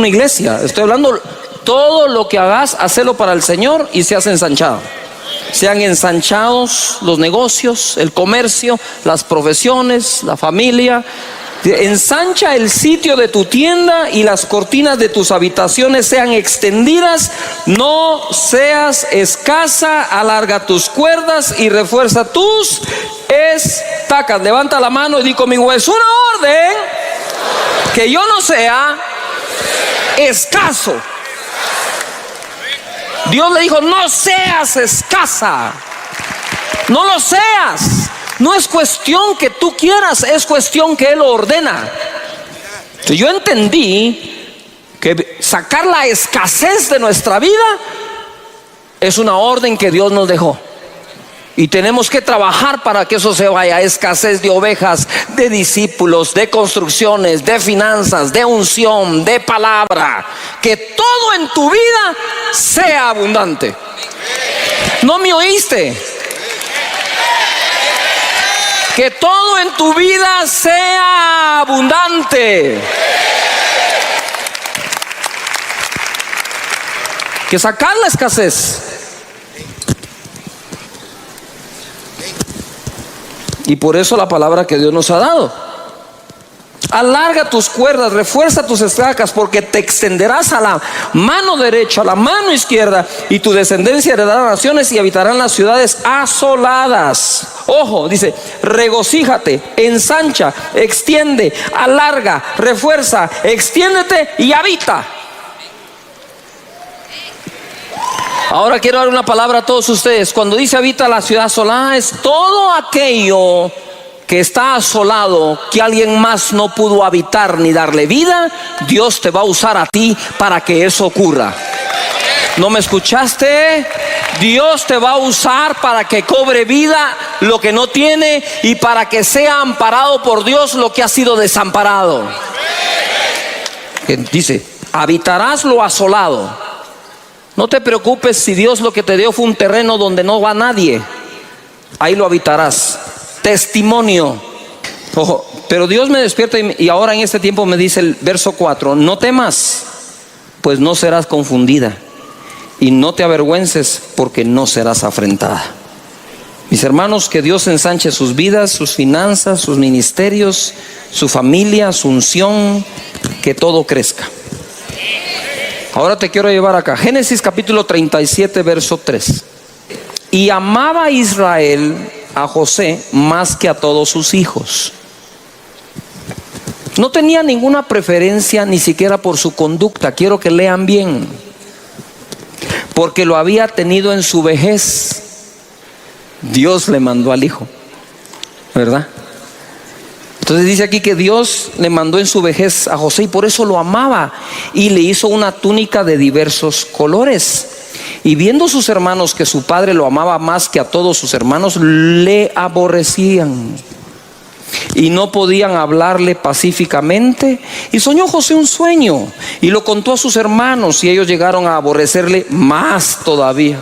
una iglesia. Estoy hablando, todo lo que hagas, hacelo para el Señor y seas ensanchado. Sean ensanchados los negocios, el comercio, las profesiones, la familia. Ensancha el sitio de tu tienda y las cortinas de tus habitaciones sean extendidas. No seas escasa, alarga tus cuerdas y refuerza tus estacas. Levanta la mano y di conmigo: es una orden que yo no sea escaso. Dios le dijo: no seas escasa, no lo seas. No es cuestión que tú quieras, es cuestión que Él ordena. Entonces yo entendí que sacar la escasez de nuestra vida es una orden que Dios nos dejó. Y tenemos que trabajar para que eso se vaya. Escasez de ovejas, de discípulos, de construcciones, de finanzas, de unción, de palabra. Que todo en tu vida sea abundante. ¿No me oíste? Que todo en tu vida sea abundante. Que sacar la escasez. Y por eso la palabra que Dios nos ha dado: alarga tus cuerdas, refuerza tus estacas, porque te extenderás a la mano derecha, a la mano izquierda, y tu descendencia heredará naciones y habitarán las ciudades asoladas. Ojo, dice: regocíjate, ensancha, extiende, alarga, refuerza, extiéndete y habita. Ahora quiero dar una palabra a todos ustedes. Cuando dice habita la ciudad asolada, es todo aquello que está asolado, que alguien más no pudo habitar ni darle vida. Dios te va a usar a ti para que eso ocurra. ¿No me escuchaste? Dios te va a usar para que cobre vida lo que no tiene, y para que sea amparado por Dios lo que ha sido desamparado. Dice: habitarás lo asolado. No te preocupes si Dios lo que te dio fue un terreno donde no va nadie. Ahí lo habitarás. Testimonio. Ojo, pero Dios me despierta y ahora en este tiempo me dice el verso 4: no temas, pues no serás confundida, y no te avergüences, porque no serás afrentada. Mis hermanos, que Dios ensanche sus vidas, sus finanzas, sus ministerios, su familia, su unción, que todo crezca. Ahora te quiero llevar acá, Génesis capítulo 37, verso 3. Y amaba Israel a José más que a todos sus hijos. No tenía ninguna preferencia ni siquiera por su conducta. Quiero que lean bien. Porque lo había tenido en su vejez. Dios le mandó al hijo, ¿verdad? Entonces dice aquí que Dios le mandó en su vejez a José, y por eso lo amaba, y le hizo una túnica de diversos colores. Y viendo sus hermanos que su padre lo amaba más que a todos sus hermanos, le aborrecían y no podían hablarle pacíficamente. Y soñó José un sueño y lo contó a sus hermanos, y ellos llegaron a aborrecerle más todavía.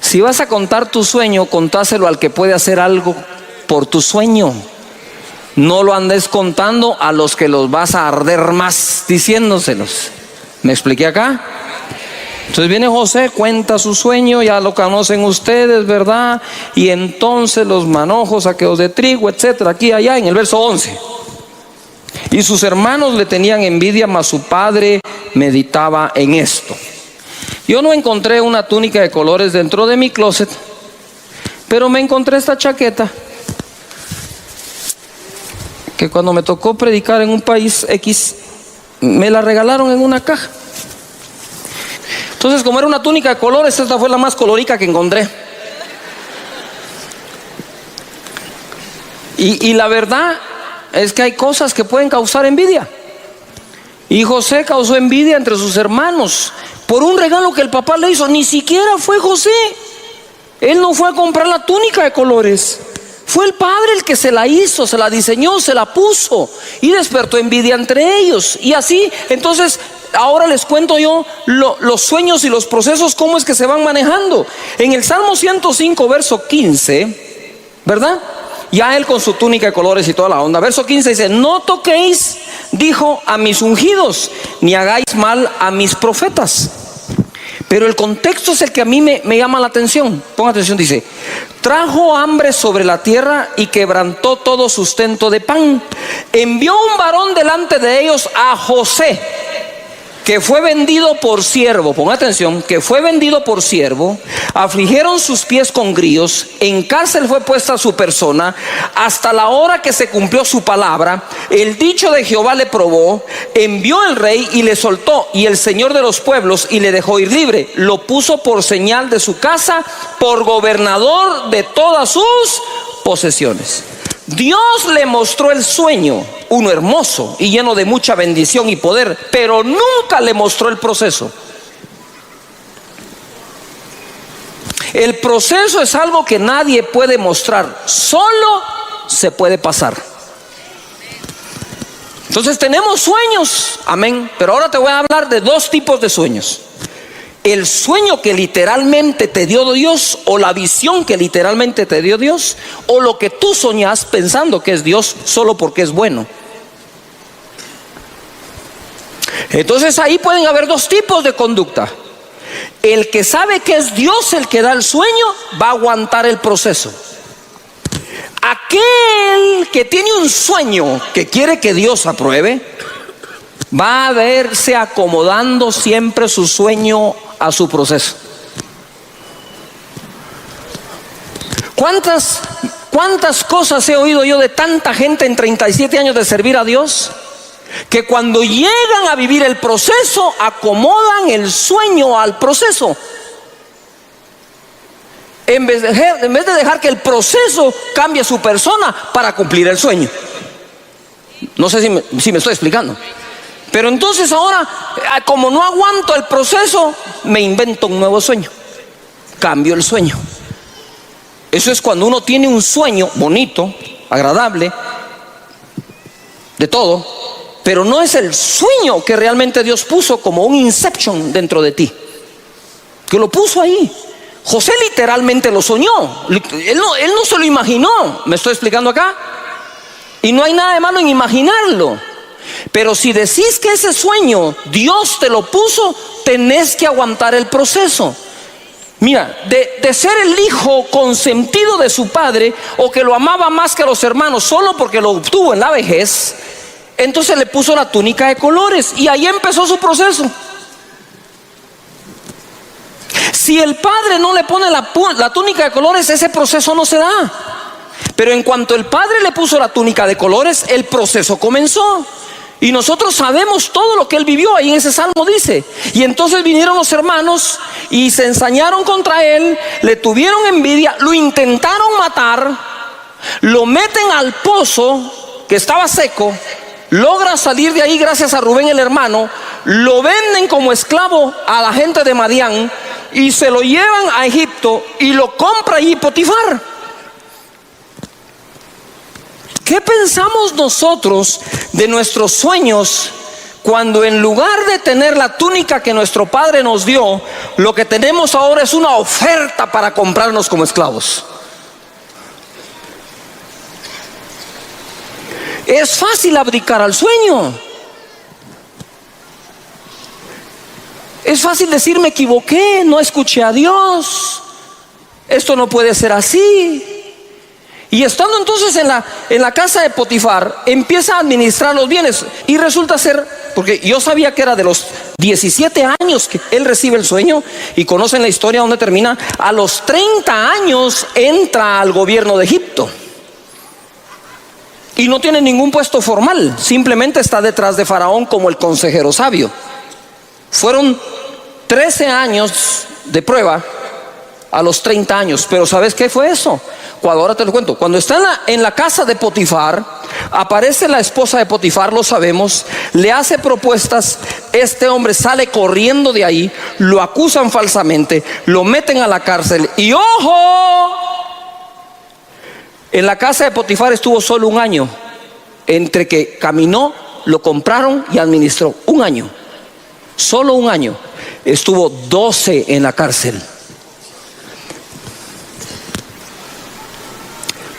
Si vas a contar tu sueño, contáselo al que puede hacer algo por tu sueño. No lo andes contando a los que los vas a arder más diciéndoselos. ¿Me expliqué acá? Entonces viene José, cuenta su sueño, ya lo conocen ustedes, ¿verdad? Y entonces los manojos, saqueos de trigo, etcétera, aquí y allá, en el verso 11. Y sus hermanos le tenían envidia, mas su padre meditaba en esto. Yo no encontré una túnica de colores dentro de mi closet, pero me encontré esta chaqueta, que cuando me tocó predicar en un país X, me la regalaron en una caja. Entonces, como era una túnica de colores, esta fue la más colorica que encontré. Y la verdad es que hay cosas que pueden causar envidia. Y José causó envidia entre sus hermanos por un regalo que el papá le hizo. Ni siquiera fue José. Él no fue a comprar la túnica de colores. Fue el padre el que se la hizo, se la diseñó, se la puso, y despertó envidia entre ellos. Y así, entonces, ahora les cuento yo los sueños y los procesos, cómo es que se van manejando. En el Salmo 105, verso 15, ¿verdad? Ya él con su túnica de colores y toda la onda. Verso 15 dice: no toquéis, dijo, a mis ungidos, ni hagáis mal a mis profetas. Pero el contexto es el que a mí me llama la atención. Ponga atención, dice: trajo hambre sobre la tierra y quebrantó todo sustento de pan. Envió un varón delante de ellos, a José, que fue vendido por siervo. Ponga atención, que fue vendido por siervo. Afligieron sus pies con grillos, en cárcel fue puesta su persona, hasta la hora que se cumplió su palabra. El dicho de Jehová le probó, envió el rey y le soltó, y el señor de los pueblos, y le dejó ir libre. Lo puso por señal de su casa, por gobernador de todas sus posesiones. Dios le mostró el sueño, uno hermoso y lleno de mucha bendición y poder, pero nunca le mostró el proceso. El proceso es algo que nadie puede mostrar, solo se puede pasar. Entonces tenemos sueños, amén, pero ahora te voy a hablar de dos tipos de sueños: el sueño que literalmente te dio Dios, o la visión que literalmente te dio Dios, o lo que tú soñas pensando que es Dios solo porque es bueno. Entonces ahí pueden haber dos tipos de conducta. El que sabe que es Dios el que da el sueño, va a aguantar el proceso. Aquel que tiene un sueño que quiere que Dios apruebe, va a verse acomodando siempre su sueño a su proceso. ¿Cuántas cosas he oído yo de tanta gente en 37 años de servir a Dios, que cuando llegan a vivir el proceso acomodan el sueño al proceso, en vez de dejar que el proceso cambie su persona para cumplir el sueño? No sé si me estoy explicando. Pero entonces ahora, como no aguanto el proceso, me invento un nuevo sueño, cambio el sueño. Eso es cuando uno tiene un sueño bonito, agradable, de todo, pero no es el sueño que realmente Dios puso como un inception dentro de ti, que lo puso ahí. José literalmente lo soñó, él no se lo imaginó. ¿Me estoy explicando acá? Y no hay nada de malo en imaginarlo. Pero si decís que ese sueño Dios te lo puso, tenés que aguantar el proceso. Mira, de ser el hijo consentido de su padre, o que lo amaba más que a los hermanos solo porque lo obtuvo en la vejez, entonces le puso la túnica de colores y ahí empezó su proceso. Si el padre no le pone la túnica de colores, ese proceso no se da. Pero en cuanto el padre le puso la túnica de colores, el proceso comenzó. Y nosotros sabemos todo lo que él vivió. Ahí en ese salmo dice: y entonces vinieron los hermanos y se ensañaron contra él, le tuvieron envidia, lo intentaron matar, lo meten al pozo que estaba seco, logra salir de ahí gracias a Rubén el hermano, lo venden como esclavo a la gente de Madián y se lo llevan a Egipto y lo compra allí Potifar. ¿Qué pensamos nosotros de nuestros sueños cuando en lugar de tener la túnica que nuestro padre nos dio, lo que tenemos ahora es una oferta para comprarnos como esclavos? Es fácil abdicar al sueño. Es fácil decir: me equivoqué, no escuché a Dios, esto no puede ser así. Y estando entonces en la casa de Potifar, empieza a administrar los bienes. Y resulta ser, porque yo sabía que era de los 17 años que él recibe el sueño, y conocen la historia donde termina. A los 30 años entra al gobierno de Egipto. Y no tiene ningún puesto formal, simplemente está detrás de Faraón como el consejero sabio. Fueron 13 años de prueba a los 30 años. Pero ¿sabes qué fue eso? Ahora te lo cuento. Cuando está en la casa de Potifar, aparece la esposa de Potifar, lo sabemos, le hace propuestas. Este hombre sale corriendo de ahí, lo acusan falsamente, lo meten a la cárcel. Y ¡ojo! En la casa de Potifar estuvo solo un año, entre que caminó, lo compraron y administró. Un año, solo un año. Estuvo 12 en la cárcel.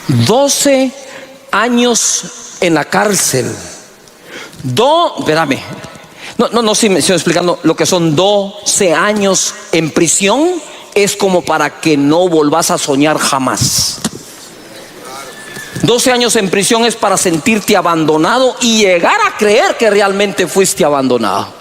12 años en la cárcel. Espérame. No, sí me estoy explicando. Lo que son 12 años en prisión es como para que no volvás a soñar jamás. 12 años en prisión es para sentirte abandonado y llegar a creer que realmente fuiste abandonado.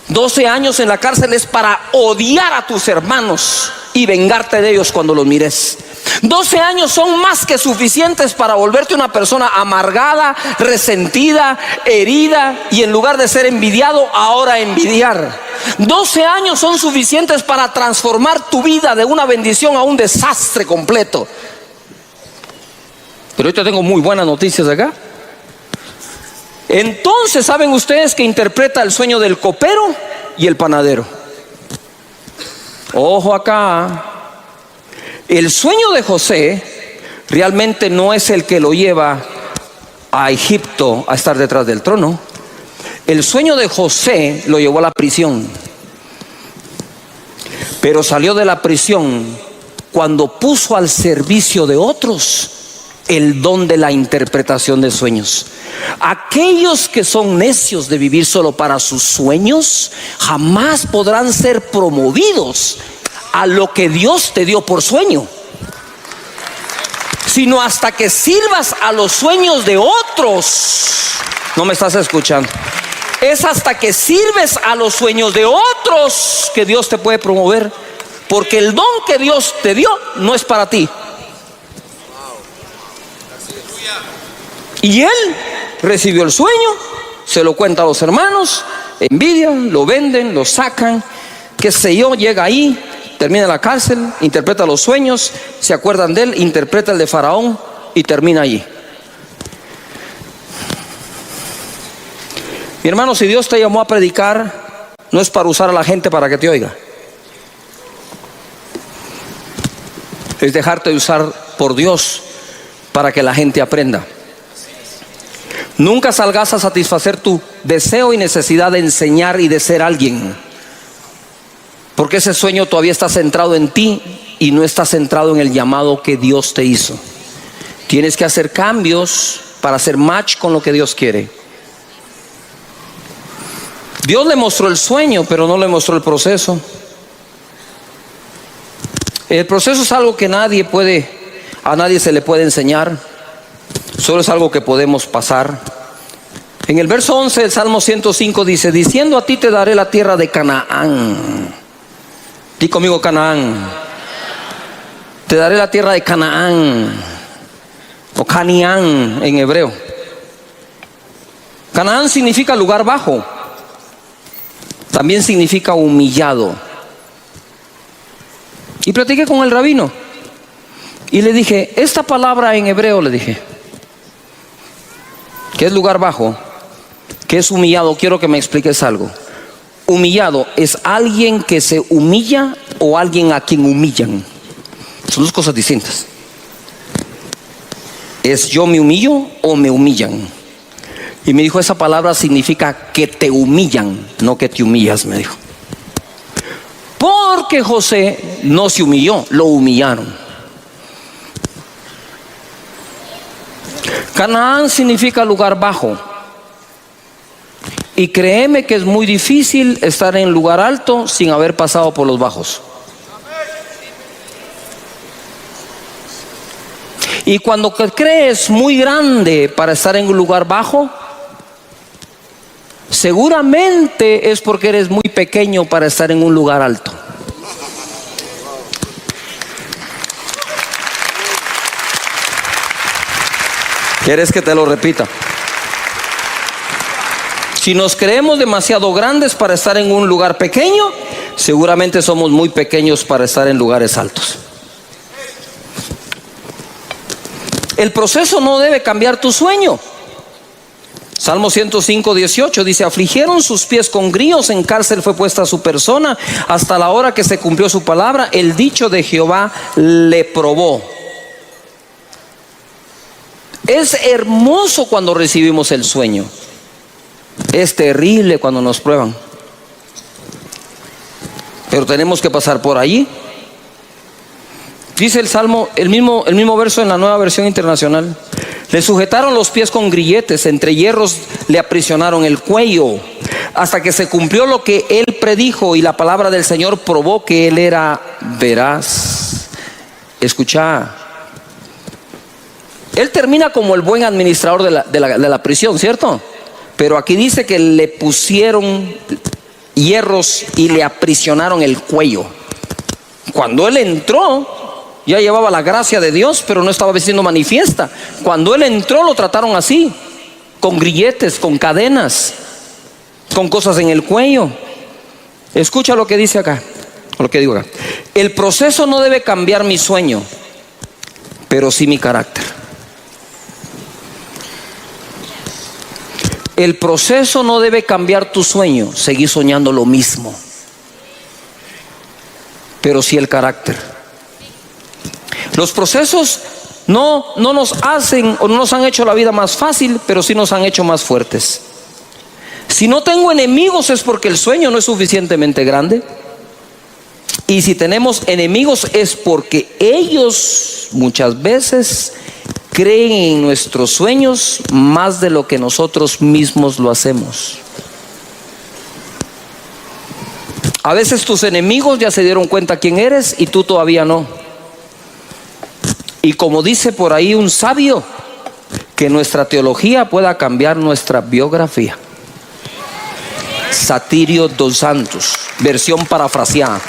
12 años en la cárcel es para odiar a tus hermanos y vengarte de ellos cuando los mires. 12 años son más que suficientes para volverte una persona amargada, resentida, herida, y en lugar de ser envidiado, ahora envidiar. 12 años son suficientes para transformar tu vida de una bendición a un desastre completo. Pero ahorita tengo muy buenas noticias acá. Entonces, ¿saben ustedes que interpreta el sueño del copero y el panadero? Ojo acá. El sueño de José realmente no es el que lo lleva a Egipto a estar detrás del trono. El sueño de José lo llevó a la prisión. Pero salió de la prisión cuando puso al servicio de otros el don de la interpretación de sueños. Aquellos que son necios de vivir solo para sus sueños jamás podrán ser promovidos a lo que Dios te dio por sueño, sino hasta que sirvas a los sueños de otros. No me estás escuchando. Es hasta que sirves a los sueños de otros que Dios te puede promover, porque el don que Dios te dio no es para ti. Y él recibió el sueño, se lo cuenta a los hermanos, envidian, lo venden, lo sacan, qué sé yo, llega ahí, termina en la cárcel, interpreta los sueños, se acuerdan de él, interpreta el de Faraón y termina allí. Mi hermano, si Dios te llamó a predicar, no es para usar a la gente para que te oiga. Es dejarte usar por Dios para que la gente aprenda. Nunca salgas a satisfacer tu deseo y necesidad de enseñar y de ser alguien, porque ese sueño todavía está centrado en ti y no está centrado en el llamado que Dios te hizo. Tienes que hacer cambios para hacer match con lo que Dios quiere. Dios le mostró el sueño, pero no le mostró el proceso. El proceso es algo que a nadie se le puede enseñar. Solo es algo que podemos pasar. En el verso 11 del Salmo 105 dice: diciendo a ti te daré la tierra de Canaán. Di conmigo Canaán. Te daré la tierra de Canaán, o Canián en hebreo. Canaán significa lugar bajo. También significa humillado. Y platiqué con el rabino y le dije, esta palabra en hebreo, le dije, que es lugar bajo, que es humillado, quiero que me expliques algo. Humillado es alguien que se humilla o alguien a quien humillan. Son dos cosas distintas. Es yo me humillo o me humillan. Y me dijo, esa palabra significa que te humillan, no que te humillas, me dijo. Porque José no se humilló, lo humillaron. Canaán significa lugar bajo. Y créeme que es muy difícil estar en lugar alto sin haber pasado por los bajos. Y cuando crees muy grande para estar en un lugar bajo, seguramente es porque eres muy pequeño para estar en un lugar alto. ¿Quieres que te lo repita? Si nos creemos demasiado grandes para estar en un lugar pequeño, seguramente somos muy pequeños para estar en lugares altos. El proceso no debe cambiar tu sueño. Salmo 105, 18 dice: afligieron sus pies con grillos, en cárcel fue puesta su persona, hasta la hora que se cumplió su palabra, el dicho de Jehová le probó. Es hermoso cuando recibimos el sueño. Es terrible cuando nos prueban. Pero tenemos que pasar por allí. Dice el Salmo, el mismo verso en la Nueva Versión Internacional. Le sujetaron los pies con grilletes, entre hierros le aprisionaron el cuello, hasta que se cumplió lo que él predijo, y la palabra del Señor probó que él era veraz. Escucha, él termina como el buen administrador de la prisión, ¿cierto? Pero aquí dice que le pusieron hierros y le aprisionaron el cuello. Cuando él entró, ya llevaba la gracia de Dios, pero no estaba siendo manifiesta. Cuando él entró, lo trataron así, con grilletes, con cadenas, con cosas en el cuello. Escucha lo que dice acá, lo que digo acá. El proceso no debe cambiar mi sueño, pero sí mi carácter. El proceso no debe cambiar tu sueño, seguir soñando lo mismo, pero sí el carácter. Los procesos no nos hacen o no nos han hecho la vida más fácil, pero sí nos han hecho más fuertes. Si no tengo enemigos es porque el sueño no es suficientemente grande. Y si tenemos enemigos es porque ellos muchas veces creen en nuestros sueños más de lo que nosotros mismos lo hacemos. A veces tus enemigos ya se dieron cuenta quién eres y tú todavía no. Y como dice por ahí un sabio, que nuestra teología pueda cambiar nuestra biografía. Satirio dos Santos, versión parafraseada.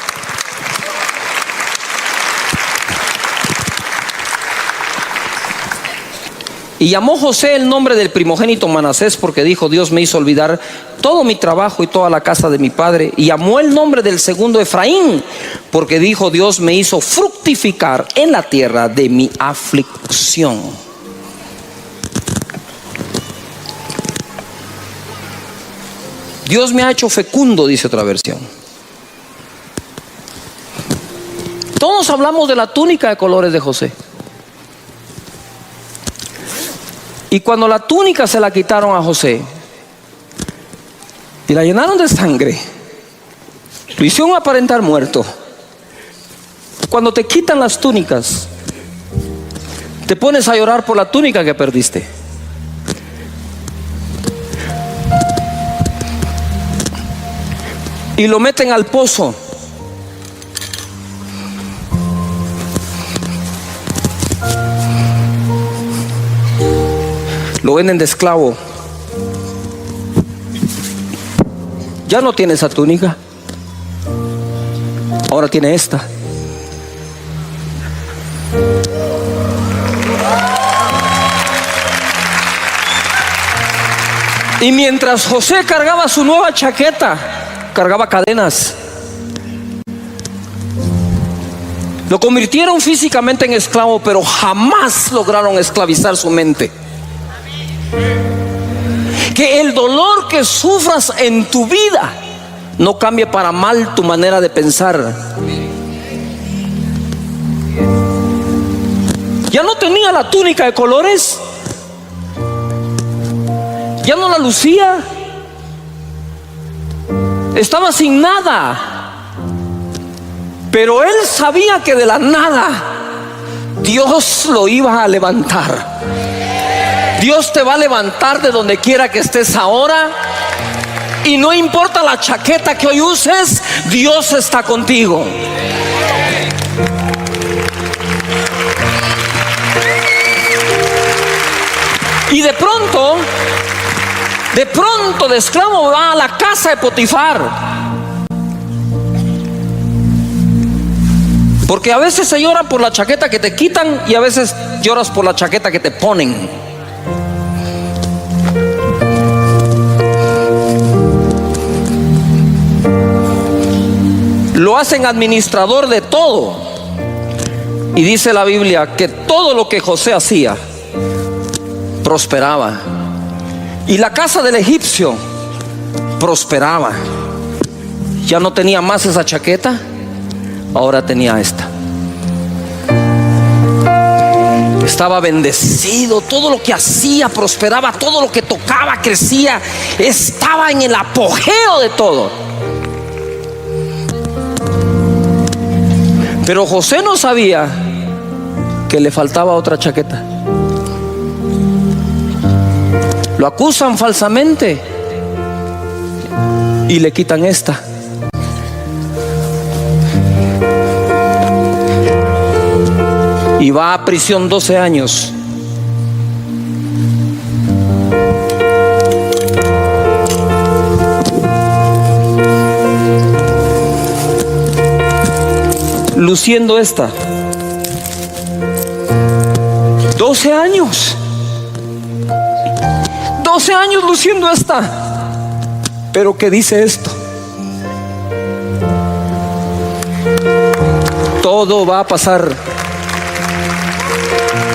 Y llamó José el nombre del primogénito Manasés, porque dijo: Dios me hizo olvidar todo mi trabajo y toda la casa de mi padre. Y llamó el nombre del segundo Efraín, porque dijo: Dios me hizo fructificar en la tierra de mi aflicción. Dios me ha hecho fecundo, dice otra versión. Todos hablamos de la túnica de colores de José. Y cuando la túnica se la quitaron a José y la llenaron de sangre, lo hicieron aparentar muerto. Cuando te quitan las túnicas, te pones a llorar por la túnica que perdiste. Y lo meten al pozo. Lo venden de esclavo. Ya no tiene esa túnica, ahora tiene esta. Y mientras José cargaba su nueva chaqueta, cargaba cadenas. Lo convirtieron físicamente en esclavo, pero jamás lograron esclavizar su mente. Que el dolor que sufras en tu vida no cambie para mal tu manera de pensar. Ya no tenía la túnica de colores, ya no la lucía, estaba sin nada, pero él sabía que de la nada Dios lo iba a levantar. Dios te va a levantar de donde quiera que estés ahora. Y no importa la chaqueta que hoy uses, Dios está contigo. Y de pronto de esclavo va a la casa de Potifar. Porque a veces se llora por la chaqueta que te quitan y a veces lloras por la chaqueta que te ponen. Lo hacen administrador de todo. Y dice la Biblia que todo lo que José hacía prosperaba. Y la casa del egipcio prosperaba. Ya no tenía más esa chaqueta, ahora tenía esta. Estaba bendecido, todo lo que hacía prosperaba, todo lo que tocaba crecía, estaba en el apogeo de todo. Pero José no sabía que le faltaba otra chaqueta. Lo acusan falsamente y le quitan esta. Y va a prisión 12 años. Luciendo esta. 12 años. 12 años luciendo esta. Pero ¿qué dice esto? Todo va a pasar.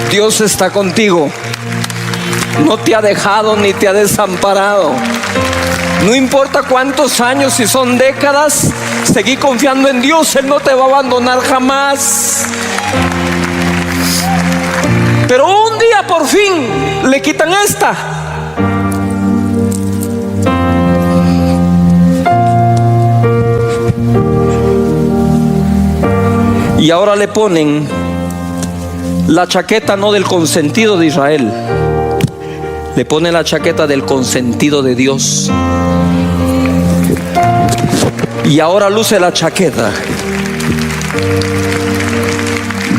Dios está contigo. No te ha dejado ni te ha desamparado. No importa cuántos años, si son décadas, seguí confiando en Dios. Él no te va a abandonar jamás. Pero un día por fin le quitan esta. Y ahora le ponen la chaqueta no del consentido de Israel, le ponen la chaqueta del consentido de Dios. Y ahora luce la chaqueta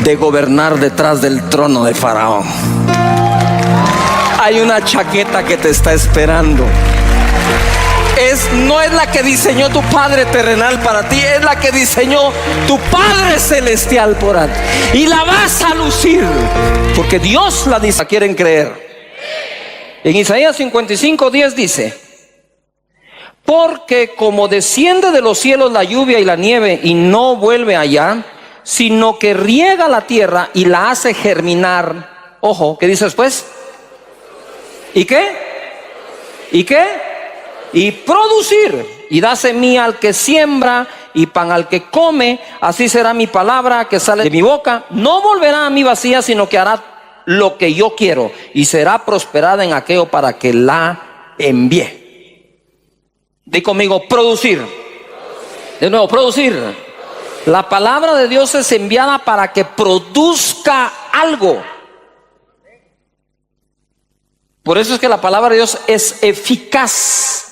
de gobernar detrás del trono de Faraón. Hay una chaqueta que te está esperando. No es la que diseñó tu Padre terrenal para ti, es la que diseñó tu Padre celestial por ti. Y la vas a lucir, porque Dios la dice. ¿Quieren creer? En Isaías 55:10 dice: porque como desciende de los cielos la lluvia y la nieve y no vuelve allá, sino que riega la tierra y la hace germinar. Ojo, ¿qué dice después? ¿Y qué? ¿Y qué? Y producir, y da semilla al que siembra y pan al que come. Así será mi palabra que sale de mi boca. No volverá a mí vacía, sino que hará lo que yo quiero, y será prosperada en aquello para que la envíe. Di conmigo, producir. De nuevo, producir. La palabra de Dios es enviada para que produzca algo. Por eso es que la palabra de Dios es eficaz.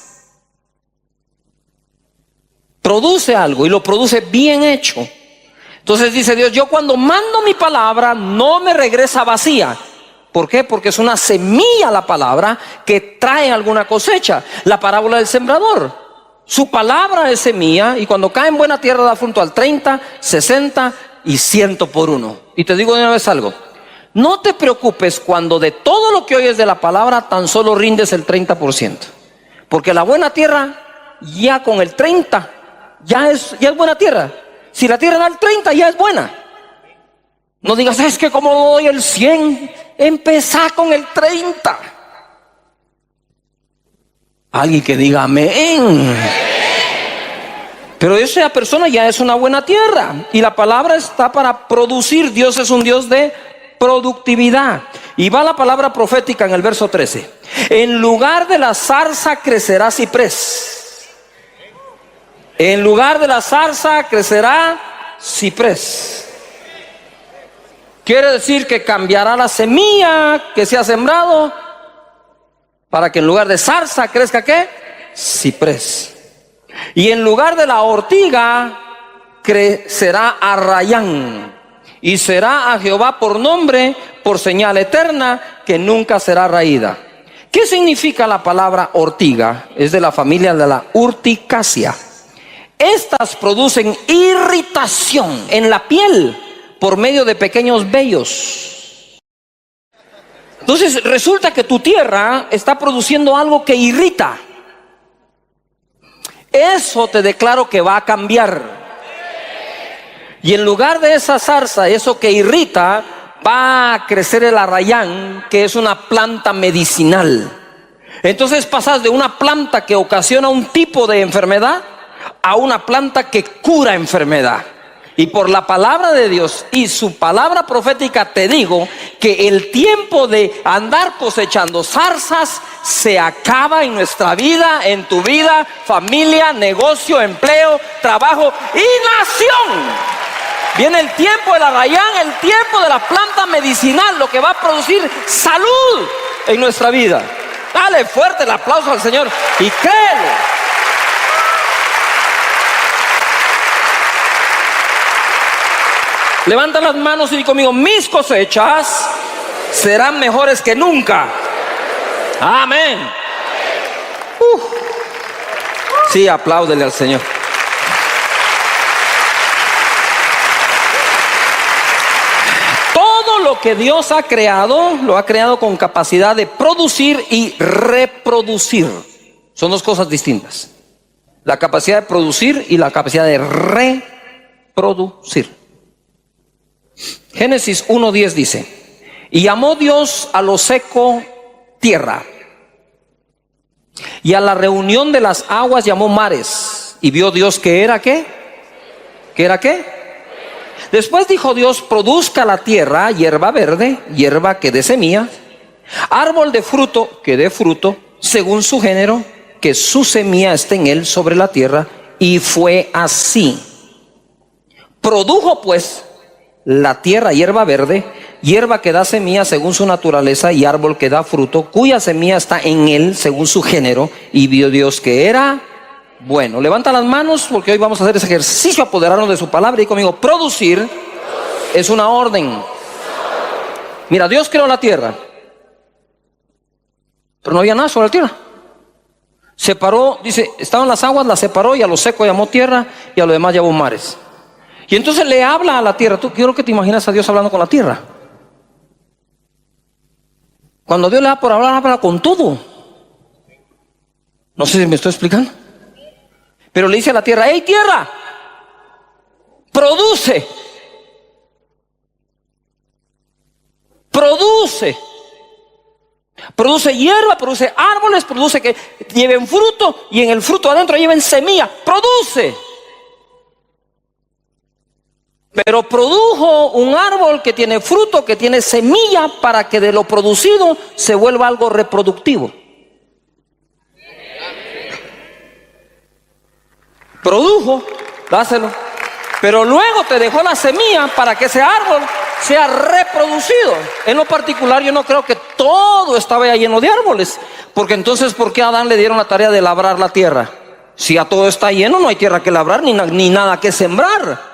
Produce algo, y lo produce bien hecho. Entonces dice Dios: yo cuando mando mi palabra no me regresa vacía. ¿Por qué? Porque es una semilla la palabra que trae alguna cosecha. La parábola del sembrador, su palabra es semilla, y cuando cae en buena tierra da fruto al 30, 60 y 100 por uno. Y te digo de una vez algo: no te preocupes cuando de todo lo que oyes de la palabra tan solo rindes el 30%. Porque la buena tierra, ya con el 30, ya es buena tierra. Si la tierra da el 30, ya es buena. No digas: es que como doy el 100, empezá con el 30. Alguien que diga amén. Pero esa persona ya es una buena tierra, y la palabra está para producir. Dios es un Dios de productividad. Y va la palabra profética en el verso 13: en lugar de la zarza crecerá ciprés. En lugar de la zarza crecerá ciprés. Quiere decir que cambiará la semilla que se ha sembrado para que en lugar de zarza crezca ¿qué? Ciprés. Y en lugar de la ortiga crecerá arrayán. Y será a Jehová por nombre, por señal eterna, que nunca será raída. ¿Qué significa la palabra ortiga? Es de la familia de la urticacia. Estas producen irritación en la piel por medio de pequeños vellos. Entonces resulta que tu tierra está produciendo algo que irrita. Eso te declaro que va a cambiar. Y en lugar de esa zarza, eso que irrita, va a crecer el arrayán, que es una planta medicinal. Entonces pasas de una planta que ocasiona un tipo de enfermedad a una planta que cura enfermedad. Y por la palabra de Dios y su palabra profética te digo que el tiempo de andar cosechando zarzas se acaba en nuestra vida, en tu vida, familia, negocio, empleo, trabajo y nación. Viene el tiempo de la rayán, el tiempo de la planta medicinal, lo que va a producir salud en nuestra vida. Dale fuerte el aplauso al Señor y créelo. Levanta las manos y di conmigo: mis cosechas serán mejores que nunca. Amén. Sí, apláudele al Señor. Todo lo que Dios ha creado, lo ha creado con capacidad de producir y reproducir. Son dos cosas distintas: la capacidad de producir y la capacidad de reproducir. Génesis 1:10 dice: y llamó Dios a lo seco tierra, y a la reunión de las aguas llamó mares. Y vio Dios que era ¿qué? ¿Que era qué? Después dijo Dios: produzca la tierra hierba verde, hierba que dé semilla, árbol de fruto que dé fruto según su género, que su semilla esté en él sobre la tierra. Y fue así. Produjo pues la tierra hierba verde, hierba que da semilla según su naturaleza, y árbol que da fruto, cuya semilla está en él según su género. Y vio Dios que era bueno. Levanta las manos, porque hoy vamos a hacer ese ejercicio, apoderarnos de su palabra. Y conmigo: producir es una orden. Mira, Dios creó la tierra, pero no había nada sobre la tierra. Separó, dice, estaban las aguas, las separó, y a lo seco llamó tierra, y a lo demás llamó mares. Y entonces le habla a la tierra. Tú quiero que te imaginas a Dios hablando con la tierra. Cuando Dios le da por hablar, habla con todo. No sé si me estoy explicando. Pero le dice a la tierra: hey tierra, produce. Produce. Produce hierba, produce árboles, produce que lleven fruto, y en el fruto adentro lleven semilla. Produce. Pero produjo un árbol que tiene fruto, que tiene semilla, para que de lo producido se vuelva algo reproductivo. Produjo, dáselo. Pero luego te dejó la semilla para que ese árbol sea reproducido. En lo particular, yo no creo que todo estaba ya lleno de árboles, porque entonces, ¿por qué a Adán le dieron la tarea de labrar la tierra? Si ya todo está lleno, no hay tierra que labrar ni nada que sembrar.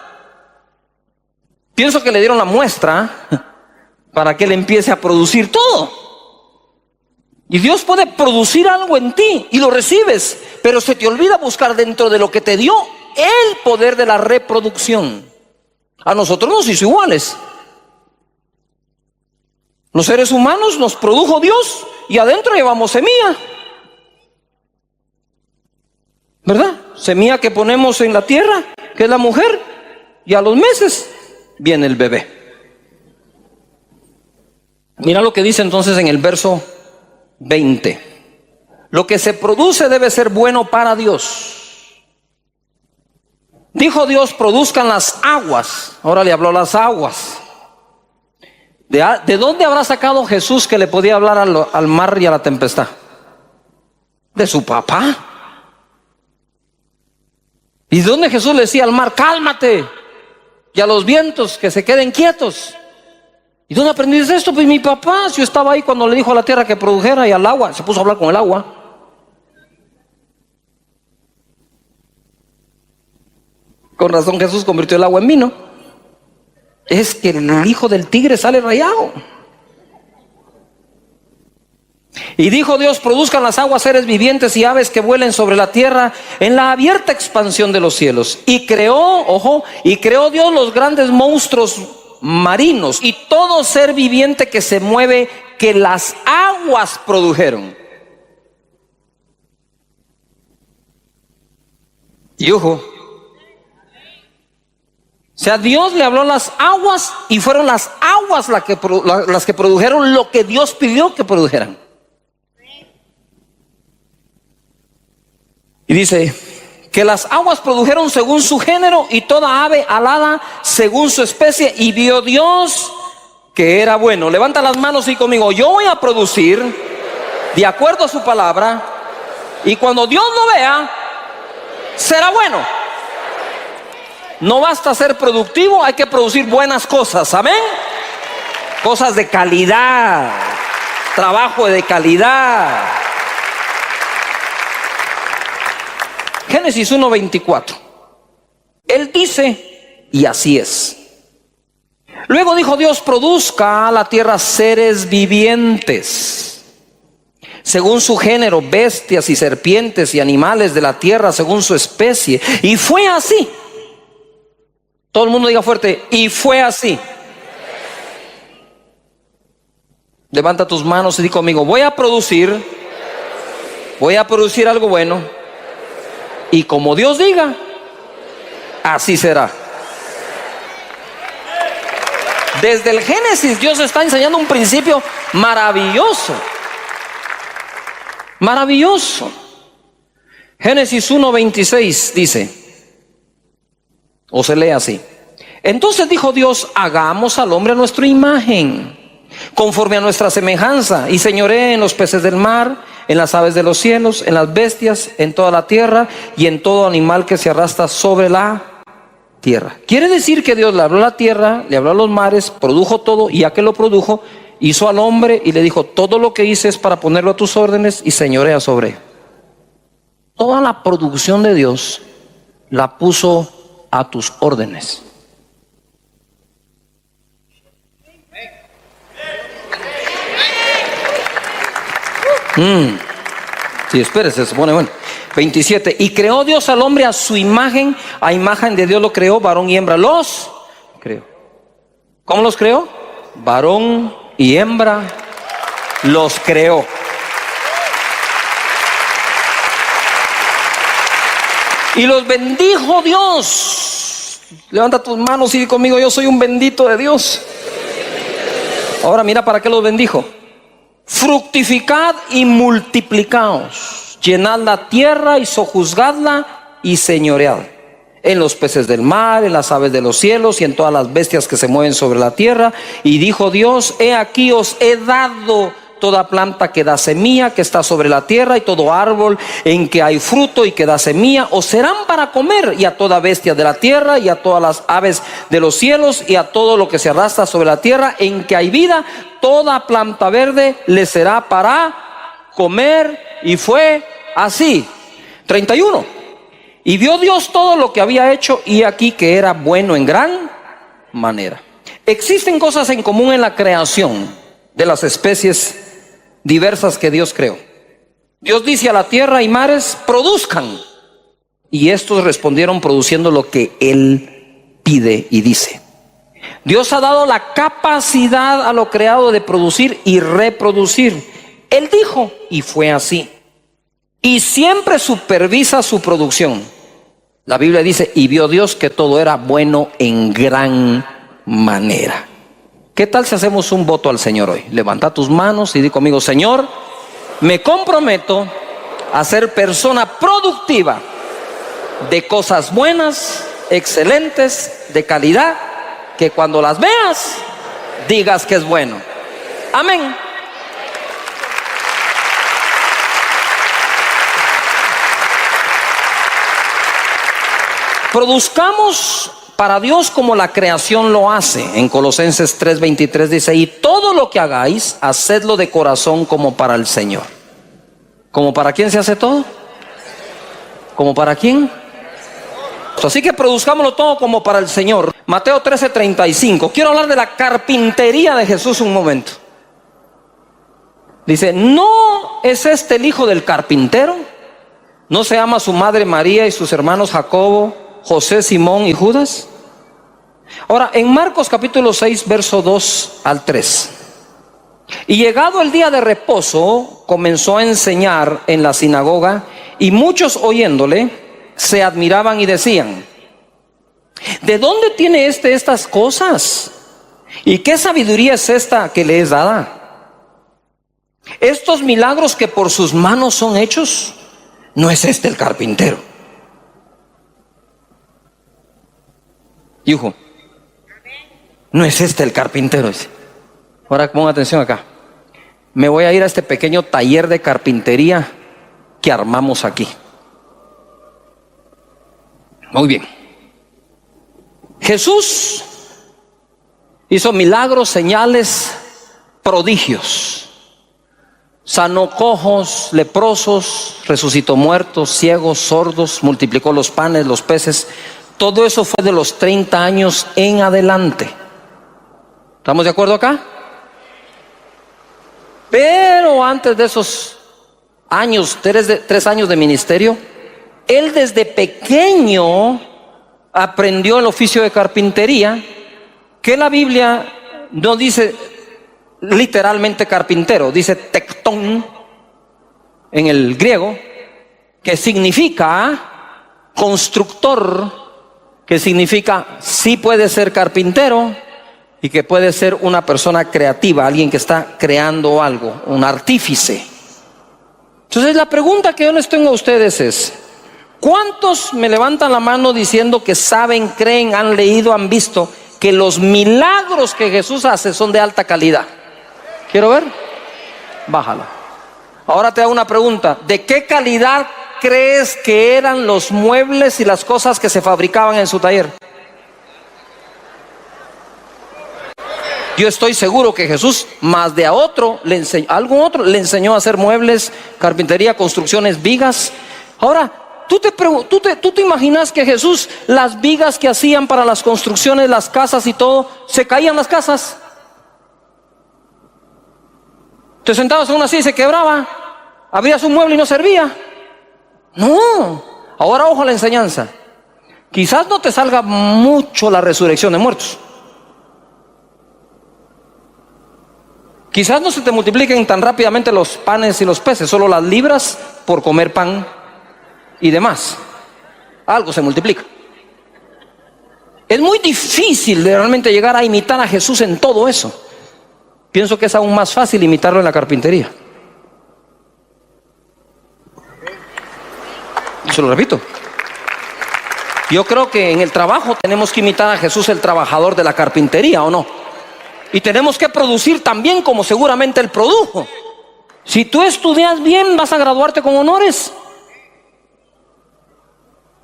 Pienso que le dieron la muestra para que él empiece a producir todo. Y Dios puede producir algo en ti y lo recibes, pero se te olvida buscar dentro de lo que te dio el poder de la reproducción. A nosotros nos hizo iguales. Los seres humanos nos produjo Dios y adentro llevamos semilla, ¿verdad? Semilla que ponemos en la tierra, que es la mujer, y a los meses viene el bebé. Mira lo que dice entonces en el verso 20: lo que se produce debe ser bueno para Dios. Dijo Dios: produzcan las aguas. Ahora le habló a las aguas. ¿De dónde habrá sacado Jesús que le podía hablar al mar y a la tempestad? De su papá. ¿Y de dónde Jesús le decía al mar: cálmate? Y a los vientos, que se queden quietos. ¿Y dónde aprendiste esto? Pues mi papá, si yo estaba ahí cuando le dijo a la tierra que produjera, y al agua, se puso a hablar con el agua. Con razón Jesús convirtió el agua en vino. Es que el hijo del tigre sale rayado. Y dijo Dios: produzcan las aguas seres vivientes y aves que vuelen sobre la tierra en la abierta expansión de los cielos. Y creó, ojo, y creó Dios los grandes monstruos marinos y todo ser viviente que se mueve, que las aguas produjeron. Y ojo, o sea, Dios le habló a las aguas y fueron las aguas las que produjeron lo que Dios pidió que produjeran. Y dice que las aguas produjeron según su género, y toda ave alada según su especie. Y vio Dios que era bueno. Levanta las manos y conmigo: yo voy a producir de acuerdo a su palabra, y cuando Dios lo vea, será bueno. No basta ser productivo, hay que producir buenas cosas, amén. Cosas de calidad, trabajo de calidad. Génesis 1:24. Él dice, y así es. Luego dijo Dios: produzca la tierra seres vivientes, según su género, bestias y serpientes y animales de la tierra según su especie. Y fue así. Todo el mundo diga fuerte: y fue así. Levanta tus manos y di conmigo: voy a producir algo bueno, y como Dios diga, así será. Desde el Génesis Dios está enseñando un principio maravilloso. Maravilloso. Génesis 1:26 dice, o se lee así: entonces dijo Dios: hagamos al hombre a nuestra imagen, conforme a nuestra semejanza, y señoree en los peces del mar, en las aves de los cielos, en las bestias, en toda la tierra y en todo animal que se arrastra sobre la tierra. Quiere decir que Dios le habló a la tierra, le habló a los mares, produjo todo, y ya que lo produjo, hizo al hombre y le dijo: todo lo que hice es para ponerlo a tus órdenes y señorea sobre él. Toda la producción de Dios la puso a tus órdenes. Sí, espérese, se pone bueno. 27. Y creó Dios al hombre a su imagen, a imagen de Dios lo creó, varón y hembra los creó. ¿Cómo los creó? Varón y hembra los creó. Y los bendijo Dios. Levanta tus manos y di conmigo: yo soy un bendito de Dios. Ahora mira para qué los bendijo: fructificad y multiplicaos, llenad la tierra y sojuzgadla y señoread en los peces del mar, en las aves de los cielos y en todas las bestias que se mueven sobre la tierra. Y dijo Dios: he aquí os he dado toda planta que da semilla que está sobre la tierra, y todo árbol en que hay fruto y que da semilla os serán para comer, y a toda bestia de la tierra y a todas las aves de los cielos y a todo lo que se arrastra sobre la tierra en que hay vida, toda planta verde le será para comer. Y fue así. 31. Y vio Dios todo lo que había hecho, y aquí que era bueno en gran manera. Existen cosas en común en la creación de las especies diversas que Dios creó. Dios dice a la tierra y mares: produzcan, y estos respondieron produciendo lo que Él pide y dice. Dios ha dado la capacidad a lo creado de producir y reproducir. Él dijo, y fue así. Y siempre supervisa su producción. La Biblia dice: y vio Dios que todo era bueno en gran manera. ¿Qué tal si hacemos un voto al Señor hoy? Levanta tus manos y di conmigo: Señor, me comprometo a ser persona productiva de cosas buenas, excelentes, de calidad, que cuando las veas digas que es bueno. Amén. Produzcamos para Dios como la creación lo hace. En Colosenses 3:23 dice: y todo lo que hagáis, hacedlo de corazón como para el Señor. ¿Como para quién se hace todo? ¿Como para quién? Así que produzcámoslo todo como para el Señor. Mateo 13:35. Quiero hablar de la carpintería de Jesús un momento. Dice: ¿no es este el hijo del carpintero? ¿No se llama su madre María y sus hermanos Jacobo, José, Simón y Judas? Ahora, en Marcos capítulo 6, verso 2 al 3. Y llegado el día de reposo, comenzó a enseñar en la sinagoga, y muchos oyéndole se admiraban y decían: ¿de dónde tiene estas cosas? ¿Y qué sabiduría es esta que le es dada? Estos milagros que por sus manos son hechos, ¿no es este el carpintero? Hijo, ¿no es este el carpintero? Ahora ponga atención acá. Me voy a ir a este pequeño taller de carpintería que armamos aquí. Muy bien. Jesús hizo milagros, señales, prodigios. Sanó cojos, leprosos, resucitó muertos, ciegos, sordos, multiplicó los panes, los peces. Todo eso fue de los 30 años en adelante. ¿Estamos de acuerdo acá? Pero antes de esos años, 3 años de ministerio, él desde pequeño aprendió el oficio de carpintería, que la Biblia no dice literalmente carpintero, dice tectón en el griego, que significa constructor, que significa sí puede ser carpintero y que puede ser una persona creativa, alguien que está creando algo, un artífice. Entonces la pregunta que yo les tengo a ustedes es: ¿cuántos me levantan la mano diciendo que saben, creen, han leído, han visto que los milagros que Jesús hace son de alta calidad? ¿Quiero ver? Bájala. Ahora te hago una pregunta: ¿de qué calidad crees que eran los muebles y las cosas que se fabricaban en su taller? Yo estoy seguro que Jesús, más de a otro, algún otro le enseñó a hacer muebles, carpintería, construcciones, vigas. Ahora, ¿tú te imaginas que Jesús, las vigas que hacían para las construcciones, las casas y todo, se caían las casas? Te sentabas en una silla y se quebraba. Abrías un mueble y no servía. No. Ahora ojo a la enseñanza. Quizás no te salga mucho la resurrección de muertos. Quizás no se te multipliquen tan rápidamente los panes y los peces, solo las libras por comer pan y demás. Algo se multiplica. Es muy difícil de realmente llegar a imitar a Jesús en todo eso. Pienso que es aún más fácil imitarlo en la carpintería. Se lo repito. Yo creo que en el trabajo tenemos que imitar a Jesús, el trabajador de la carpintería, ¿o no? Y tenemos que producir también como seguramente Él produjo. Si tú estudias bien, vas a graduarte con honores,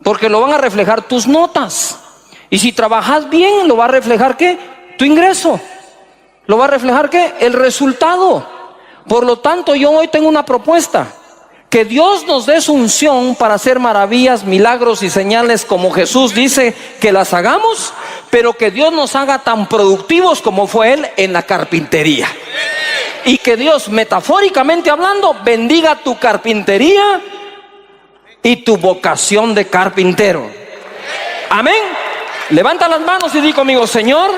porque lo van a reflejar tus notas. Y si trabajas bien, lo va a reflejar ¿qué? Tu ingreso. ¿Lo va a reflejar qué? El resultado. Por lo tanto, yo hoy tengo una propuesta: que Dios nos dé su unción para hacer maravillas, milagros y señales como Jesús dice que las hagamos, pero que Dios nos haga tan productivos como fue Él en la carpintería. Y que Dios, metafóricamente hablando, bendiga tu carpintería y tu vocación de carpintero. Amén. Levanta las manos y di conmigo: Señor,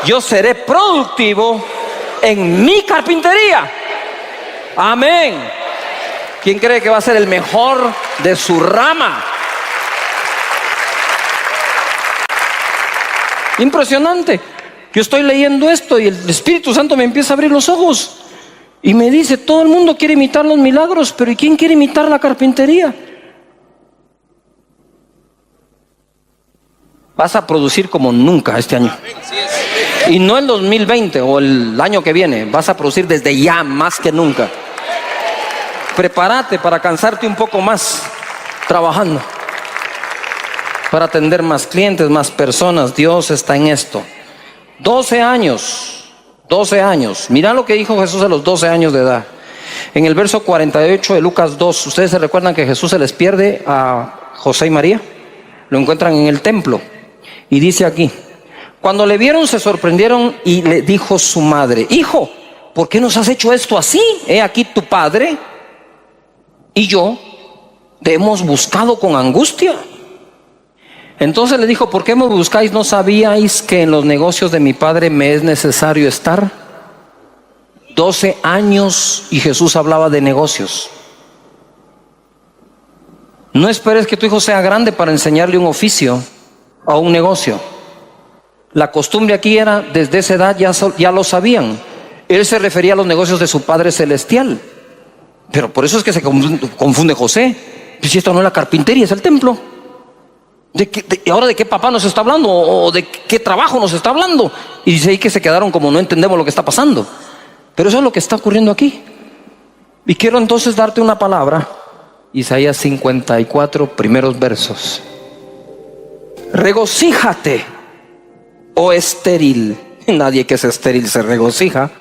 yo seré productivo en mi carpintería. Amén. ¿Quién cree que va a ser el mejor de su rama? Impresionante. Yo estoy leyendo esto y el Espíritu Santo me empieza a abrir los ojos y me dice: todo el mundo quiere imitar los milagros, pero ¿y quién quiere imitar la carpintería? Vas a producir como nunca este año. Y no el 2020 o el año que viene. Vas a producir desde ya más que nunca. Prepárate para cansarte un poco más trabajando, para atender más clientes, más personas. Dios está en esto. 12 años. Mira lo que dijo Jesús a los 12 años de edad. En el verso 48 de Lucas 2. ¿Ustedes se recuerdan que Jesús se les pierde a José y María? Lo encuentran en el templo. Y dice aquí: cuando le vieron se sorprendieron y le dijo su madre: hijo, ¿por qué nos has hecho esto así? He aquí tu padre y yo te hemos buscado con angustia. Entonces le dijo: ¿por qué me buscáis? ¿No sabíais que en los negocios de mi padre me es necesario estar? 12 años y Jesús hablaba de negocios. No esperes que tu hijo sea grande para enseñarle un oficio o un negocio. La costumbre aquí era, desde esa edad ya lo sabían. Él se refería a los negocios de su Padre Celestial. Pero por eso es que se confunde José. Pues si esto no es la carpintería, es el templo. ¿Ahora de qué papá nos está hablando? ¿O de qué trabajo nos está hablando? Y dice ahí que se quedaron como no entendemos lo que está pasando. Pero eso es lo que está ocurriendo aquí. Y quiero entonces darte una palabra. Isaías 54, primeros versos. Regocíjate o estéril. Nadie que es estéril se regocija.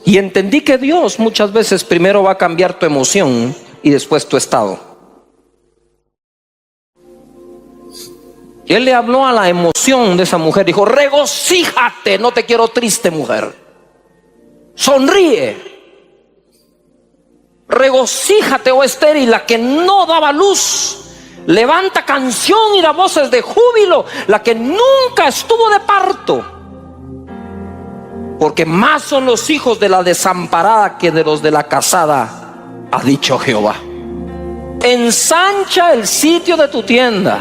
Y entendí que Dios muchas veces primero va a cambiar tu emoción y después tu estado. Y Él le habló a la emoción de esa mujer. Dijo: regocíjate, no te quiero triste, mujer. Sonríe. Regocíjate, oh estéril, la que no daba luz. Levanta canción y da voces de júbilo, la que nunca estuvo de parto. Porque más son los hijos de la desamparada que de los de la casada, ha dicho Jehová. Ensancha el sitio de tu tienda.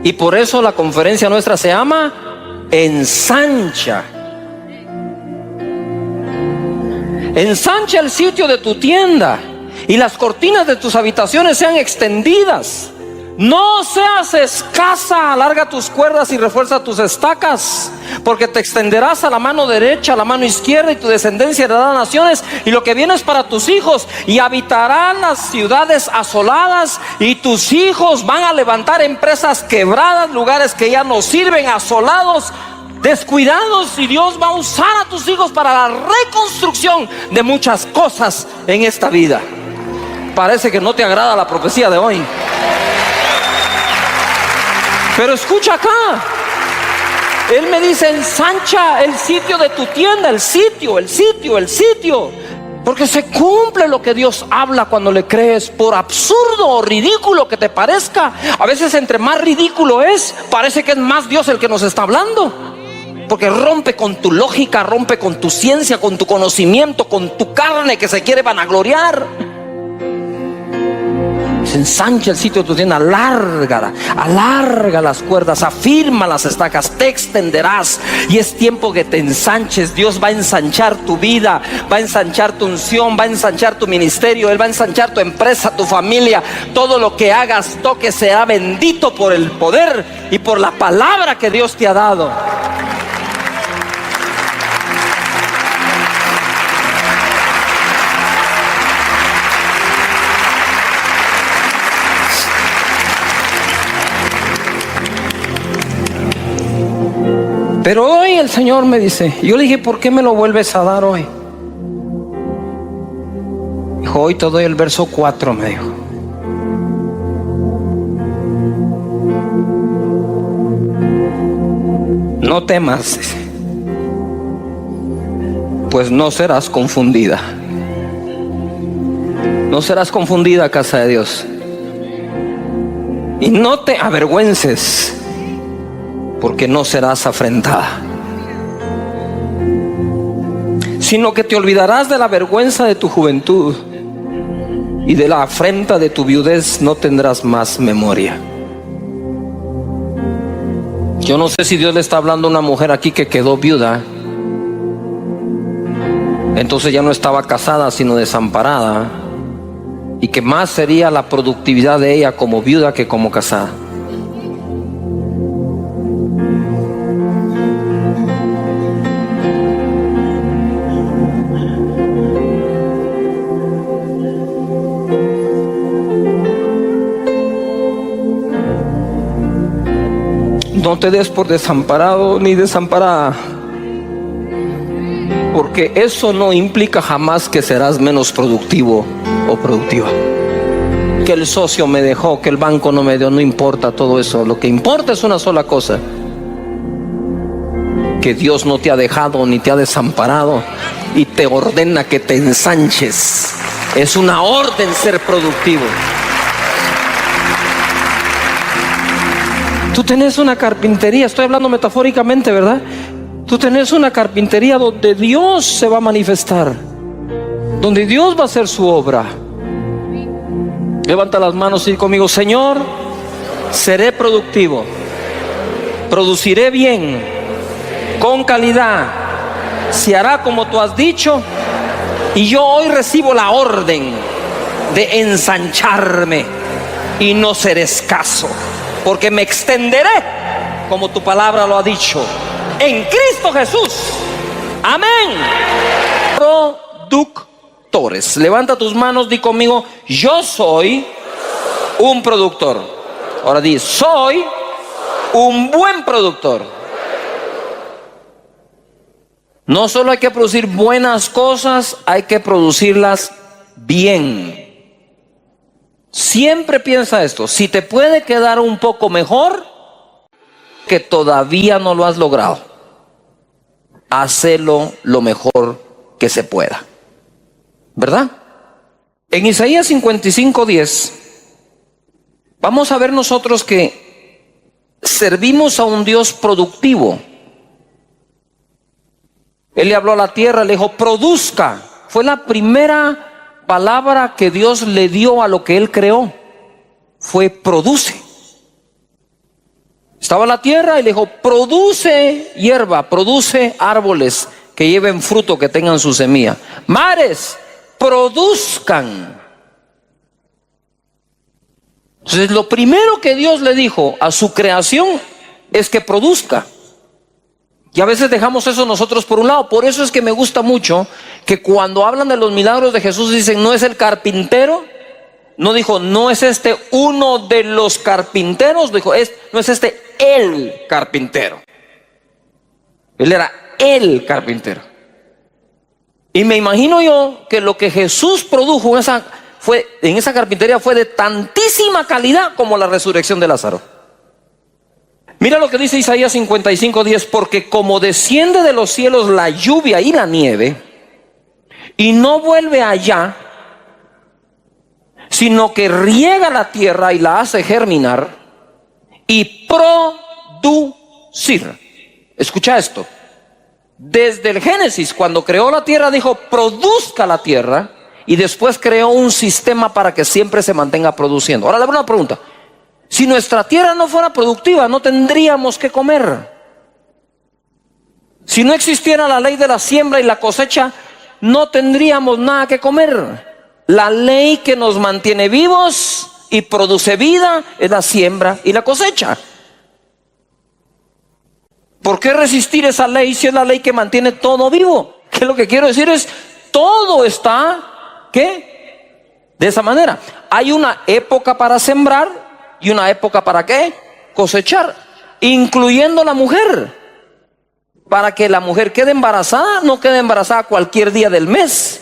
Y por eso la conferencia nuestra se llama Ensancha. Ensancha el sitio de tu tienda y las cortinas de tus habitaciones sean extendidas. No seas escasa, alarga tus cuerdas y refuerza tus estacas, porque te extenderás a la mano derecha, a la mano izquierda, y tu descendencia heredará naciones, y lo que viene es para tus hijos, y habitarán las ciudades asoladas, y tus hijos van a levantar empresas quebradas, lugares que ya no sirven, asolados, descuidados, y Dios va a usar a tus hijos para la reconstrucción de muchas cosas en esta vida. Parece que no te agrada la profecía de hoy, pero escucha acá. Él me dice: ensancha el sitio de tu tienda, el sitio. Porque se cumple lo que Dios habla cuando le crees, por absurdo o ridículo que te parezca. A veces entre más ridículo es, parece que es más Dios el que nos está hablando. Porque rompe con tu lógica, rompe con tu ciencia, con tu conocimiento, con tu carne que se quiere vanagloriar. Se ensancha el sitio de tu tienda, alarga las cuerdas, afirma las estacas, te extenderás. Y es tiempo que te ensanches. Dios va a ensanchar tu vida, va a ensanchar tu unción, va a ensanchar tu ministerio. Él va a ensanchar tu empresa, tu familia. Todo lo que hagas, toque, será bendito por el poder y por la palabra que Dios te ha dado. Pero hoy el Señor me dice, yo le dije: ¿por qué me lo vuelves a dar hoy? Dijo: hoy te doy el verso 4, me dijo. No temas, dice, pues no serás confundida. No serás confundida, casa de Dios. Y no te avergüences, porque no serás afrentada, sino que te olvidarás de la vergüenza de tu juventud, y de la afrenta de tu viudez no tendrás más memoria. Yo no sé si Dios le está hablando a una mujer aquí que quedó viuda, entonces ya no estaba casada sino desamparada, y que más sería la productividad de ella como viuda que como casada. No te des por desamparado ni desamparada, porque eso no implica jamás que serás menos productivo o productiva. Que el socio me dejó, que el banco no me dio, no importa todo eso. Lo que importa es una sola cosa: que Dios no te ha dejado ni te ha desamparado, y te ordena que te ensanches. Es una orden ser productivo. Tú tenés una carpintería, estoy hablando metafóricamente, ¿verdad? Tú tenés una carpintería donde Dios se va a manifestar, donde Dios va a hacer su obra. Levanta las manos y conmigo: Señor, seré productivo, produciré bien, con calidad, se hará como tú has dicho, y yo hoy recibo la orden de ensancharme y no seré escaso, porque me extenderé como tu palabra lo ha dicho, en Cristo Jesús. Amén. Productores, levanta tus manos, di conmigo: yo soy un productor. Ahora di: soy un buen productor. No solo hay que producir buenas cosas, hay que producirlas bien. Siempre piensa esto: si te puede quedar un poco mejor, que todavía no lo has logrado, hacelo lo mejor que se pueda, ¿verdad? En Isaías 55:10 vamos a ver nosotros que servimos a un Dios productivo. Él le habló a la tierra, le dijo: produzca. Fue la primera palabra que Dios le dio a lo que Él creó. Fue produce. Estaba la tierra y le dijo: produce hierba, produce árboles que lleven fruto, que tengan su semilla. Mares, produzcan. Entonces, lo primero que Dios le dijo a su creación es que produzca. Y a veces dejamos eso nosotros por un lado. Por eso es que me gusta mucho que cuando hablan de los milagros de Jesús dicen: no es el carpintero. No dijo: no es este uno de los carpinteros. Dijo: no es este el carpintero. Él era el carpintero. Y me imagino yo que lo que Jesús produjo en esa carpintería fue de tantísima calidad como la resurrección de Lázaro. Mira lo que dice Isaías 55:10: porque como desciende de los cielos la lluvia y la nieve, y no vuelve allá, sino que riega la tierra y la hace germinar y producir. Escucha esto: desde el Génesis, cuando creó la tierra, dijo: produzca la tierra, y después creó un sistema para que siempre se mantenga produciendo. Ahora le hago una pregunta: si nuestra tierra no fuera productiva, no tendríamos que comer. Si no existiera la ley de la siembra y la cosecha, no tendríamos nada que comer. La ley que nos mantiene vivos y produce vida es la siembra y la cosecha. ¿Por qué resistir esa ley si es la ley que mantiene todo vivo? Que lo que quiero decir es: todo está, ¿qué? De esa manera. Hay una época para sembrar y una época para ¿qué? Cosechar, incluyendo la mujer. Para que la mujer quede embarazada, no quede embarazada cualquier día del mes.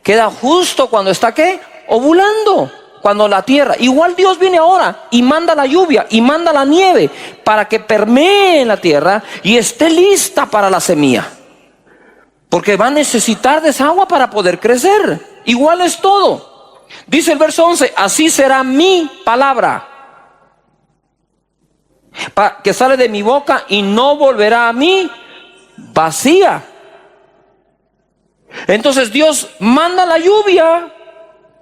Queda justo cuando está ¿qué? Ovulando. Cuando la tierra, igual Dios viene ahora y manda la lluvia y manda la nieve para que permee en la tierra y esté lista para la semilla. Porque va a necesitar de esa agua para poder crecer. Igual es todo. Dice el verso 11: así será mi palabra que sale de mi boca, y no volverá a mí vacía. Entonces Dios manda la lluvia,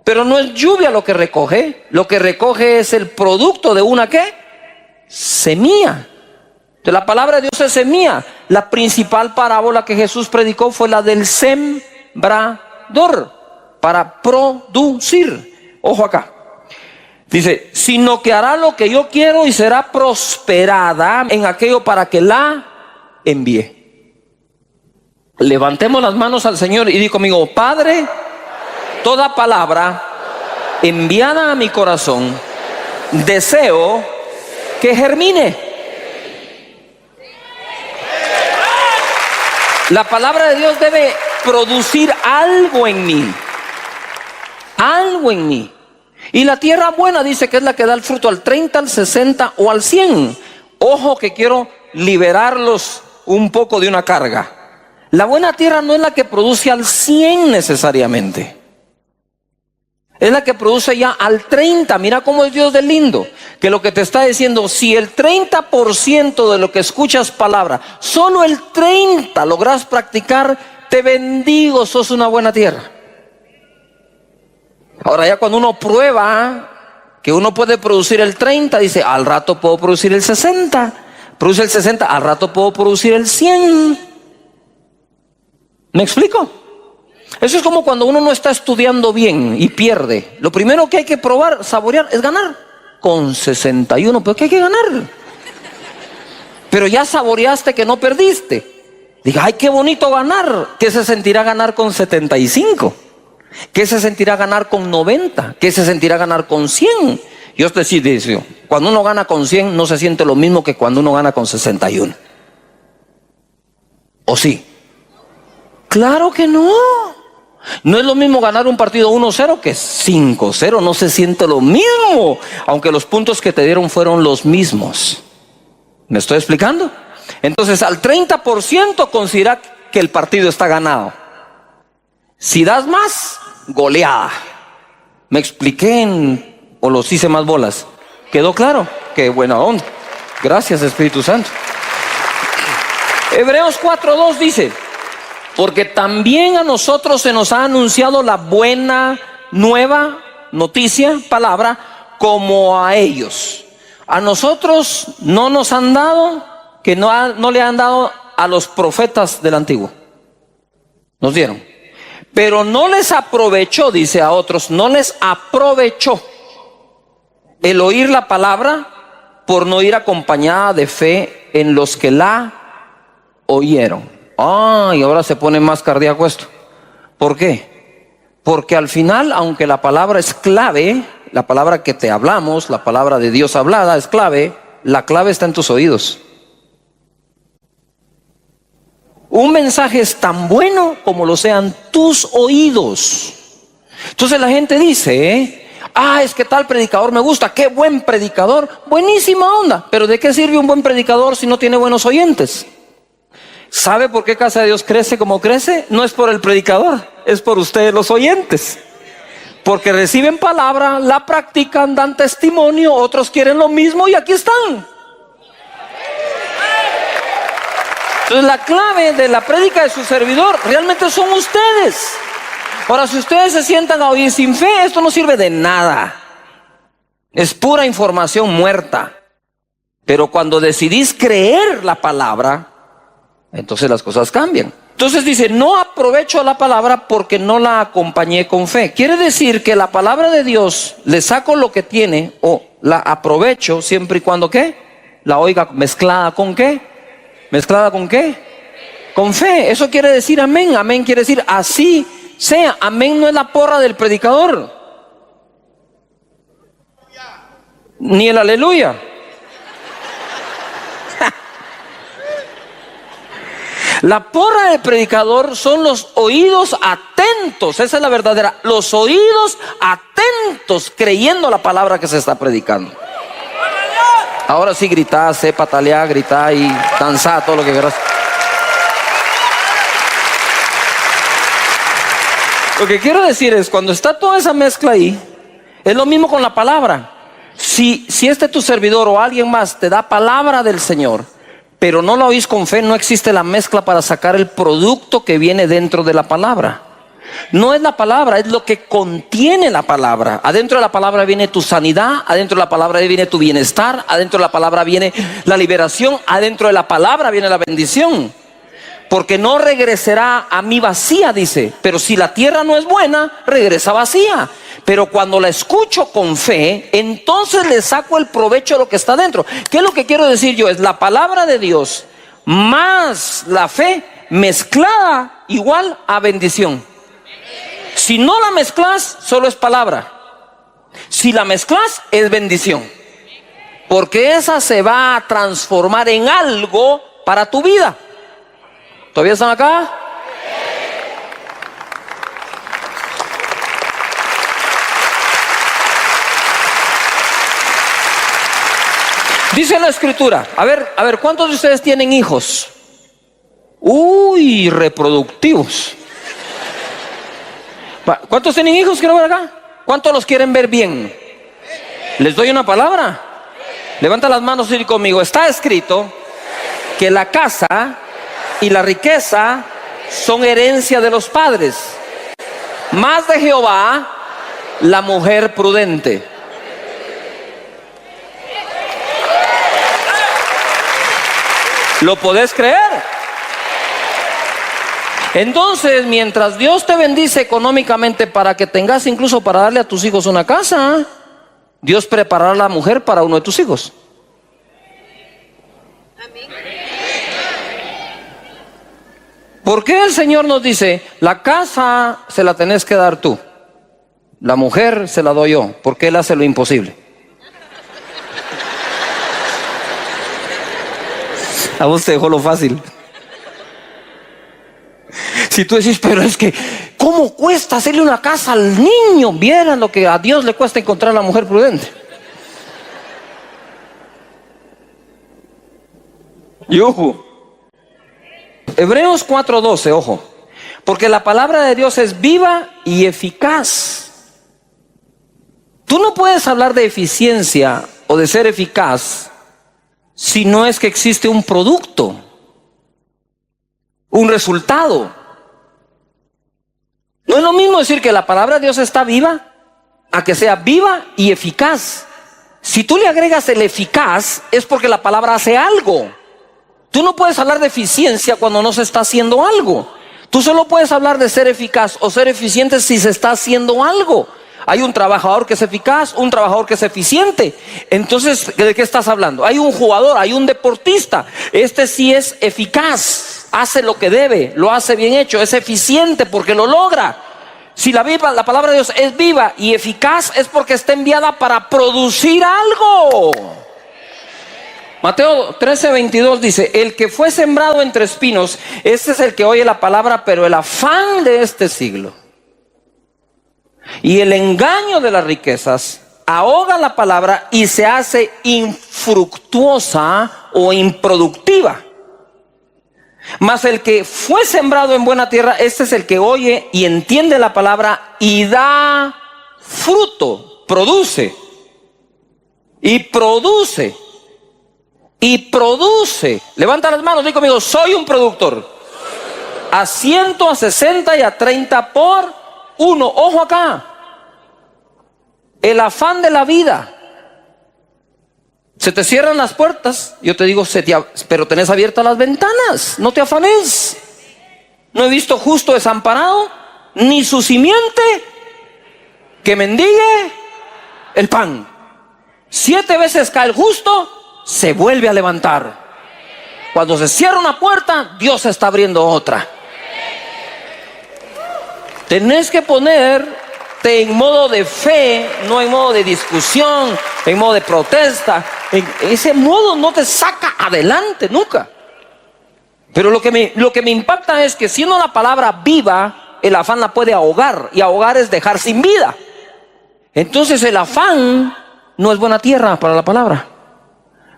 pero no es lluvia lo que recoge. Lo que recoge es el producto de una ¿qué? Semilla. Entonces, la palabra de Dios es semilla. La principal parábola que Jesús predicó fue la del sembrador, para producir. Ojo acá. Dice: sino que hará lo que yo quiero y será prosperada en aquello para que la envíe. Levantemos las manos al Señor y di conmigo: Padre, toda palabra enviada a mi corazón, deseo que germine. La palabra de Dios debe producir algo en mí. Algo en mí. Y la tierra buena dice que es la que da el fruto al 30, al 60 o al 100. Ojo, que quiero liberarlos un poco de una carga. La buena tierra no es la que produce al 100 necesariamente. Es la que produce ya al 30. Mira cómo es Dios de lindo. Que lo que te está diciendo: si el 30% de lo que escuchas palabra, solo el 30 logras practicar, te bendigo, sos una buena tierra. Ahora ya cuando uno prueba que uno puede producir el 30, dice: al rato puedo producir el 60. Produce el 60, al rato puedo producir el 100. ¿Me explico? Eso es como cuando uno no está estudiando bien y pierde. Lo primero que hay que probar, saborear, es ganar. Con 61, ¿pero qué hay que ganar? Pero ya saboreaste que no perdiste. Diga: ay, qué bonito ganar. ¿Qué se sentirá ganar con 75? ¿Qué se sentirá ganar con 90? ¿Qué se sentirá ganar con 100? Yo te digo, cuando uno gana con 100 no se siente lo mismo que cuando uno gana con 61. ¿O sí? Claro que no. No es lo mismo ganar un partido 1-0 que 5-0. No se siente lo mismo, aunque los puntos que te dieron fueron los mismos. ¿Me estoy explicando? Entonces al 30% considera que el partido está ganado. Si das más, goleada. ¿Me expliqué o los hice más bolas? ¿Quedó claro? Qué buena onda. Gracias, Espíritu Santo. Hebreos 4:2 dice: porque también a nosotros se nos ha anunciado la buena nueva noticia, palabra, como a ellos. A nosotros no nos han dado, que no le han dado a los profetas del antiguo. Nos dieron. Pero no les aprovechó, dice a otros, no les aprovechó el oír la palabra por no ir acompañada de fe en los que la oyeron. Y ahora se pone más cardíaco esto. ¿Por qué? Porque al final, aunque la palabra es clave, la palabra que te hablamos, la palabra de Dios hablada es clave, la clave está en tus oídos. Un mensaje es tan bueno como lo sean tus oídos. Entonces la gente dice, es que tal predicador me gusta, qué buen predicador, buenísima onda. Pero ¿de qué sirve un buen predicador si no tiene buenos oyentes? ¿Sabe por qué Casa de Dios crece como crece? No es por el predicador, es por ustedes los oyentes. Porque reciben palabra, la practican, dan testimonio, otros quieren lo mismo y aquí están. Entonces la clave de la prédica de su servidor realmente son ustedes. Ahora, si ustedes se sientan a oír sin fe, esto no sirve de nada. Es pura información muerta. Pero cuando decidís creer la palabra, entonces las cosas cambian. Entonces dice, no aprovecho la palabra porque no la acompañé con fe. Quiere decir que la palabra de Dios le saco lo que tiene o la aprovecho siempre y cuando ¿qué? La oiga mezclada con ¿qué? ¿Mezclada con qué? Con fe. Eso quiere decir amén. Amén quiere decir así sea. Amén no es la porra del predicador, ni el aleluya. La porra del predicador son los oídos atentos. Esa es la verdadera. Los oídos atentos creyendo la palabra que se está predicando. Ahora sí grita, pataleá, grita y danza, todo lo que quieras. Lo que quiero decir es, cuando está toda esa mezcla ahí, es lo mismo con la palabra. Si tu servidor o alguien más te da palabra del Señor, pero no la oís con fe, no existe la mezcla para sacar el producto que viene dentro de la palabra. No es la palabra, es lo que contiene la palabra. Adentro de la palabra viene tu sanidad, adentro de la palabra viene tu bienestar, adentro de la palabra viene la liberación, adentro de la palabra viene la bendición. Porque no regresará a mí vacía, dice. Pero si la tierra no es buena, regresa vacía. Pero cuando la escucho con fe, entonces le saco el provecho de lo que está dentro. ¿Qué es lo que quiero decir yo? Es la palabra de Dios más la fe mezclada igual a bendición. Si no la mezclas, solo es palabra. Si la mezclas, es bendición. Porque esa se va a transformar en algo para tu vida. ¿Todavía están acá? Dice la Escritura, a ver, ¿cuántos de ustedes tienen hijos? Reproductivos. ¿Cuántos tienen hijos? Quiero ver acá. ¿Cuántos los quieren ver bien? ¿Les doy una palabra? Levanta las manos y di conmigo. Está escrito que la casa y la riqueza son herencia de los padres, más de Jehová la mujer prudente. ¿Lo podés creer? Entonces, mientras Dios te bendice económicamente para que tengas incluso para darle a tus hijos una casa, Dios preparará a la mujer para uno de tus hijos. ¿Por qué el Señor nos dice, la casa se la tenés que dar tú, la mujer se la doy yo? Porque Él hace lo imposible. A vos te dejó lo fácil. Si tú decís, pero es que, ¿cómo cuesta hacerle una casa al niño? Vieran lo que a Dios le cuesta encontrar a la mujer prudente. Y ojo, Hebreos 4:12, ojo, porque la palabra de Dios es viva y eficaz. Tú no puedes hablar de eficiencia o de ser eficaz si no es que existe un producto, un resultado. No es lo mismo decir que la palabra de Dios está viva a que sea viva y eficaz. Si tú le agregas el eficaz, es porque la palabra hace algo. Tú no puedes hablar de eficiencia cuando no se está haciendo algo. Tú solo puedes hablar de ser eficaz o ser eficiente si se está haciendo algo. Hay un trabajador que es eficaz, un trabajador que es eficiente. Entonces, ¿de qué estás hablando? Hay un jugador, hay un deportista. Este sí es eficaz, hace lo que debe, lo hace bien hecho, es eficiente porque lo logra. Si la palabra de Dios es viva y eficaz, es porque está enviada para producir algo. Mateo 13:22 dice: el que fue sembrado entre espinos, este es el que oye la palabra, pero el afán de este siglo y el engaño de las riquezas ahoga la palabra y se hace infructuosa o improductiva. Mas el que fue sembrado en buena tierra, este es el que oye y entiende la palabra y da fruto, produce y produce y produce. Levanta las manos, di conmigo: soy un productor. A 100, a 60 y a 30 por uno. Ojo acá, el afán de la vida. Se te cierran las puertas, yo te digo, pero tenés abiertas las ventanas, no te afanes. No he visto justo desamparado, ni su simiente que mendigue el pan. 7 veces cae el justo, se vuelve a levantar. Cuando se cierra una puerta, Dios está abriendo otra. Tenés que ponerte en modo de fe, no en modo de discusión, en modo de protesta. Ese modo no te saca adelante nunca. Pero lo que me impacta es que siendo la palabra viva, el afán la puede ahogar, y ahogar es dejar sin vida. Entonces el afán no es buena tierra para la palabra,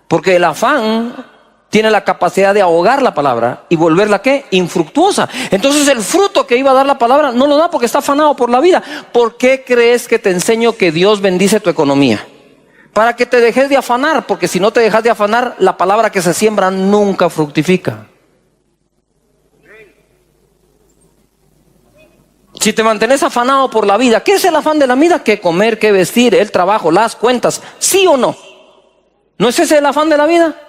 porque el afán tiene la capacidad de ahogar la palabra y volverla, ¿qué? Infructuosa. Entonces el fruto que iba a dar la palabra no lo da porque está afanado por la vida. ¿Por qué crees que te enseño que Dios bendice tu economía? Para que te dejes de afanar, porque si no te dejas de afanar, la palabra que se siembra nunca fructifica. Si te mantienes afanado por la vida, ¿qué es el afán de la vida? ¿Qué comer, qué vestir, el trabajo, las cuentas? ¿Sí o no? ¿No es ese el afán de la vida?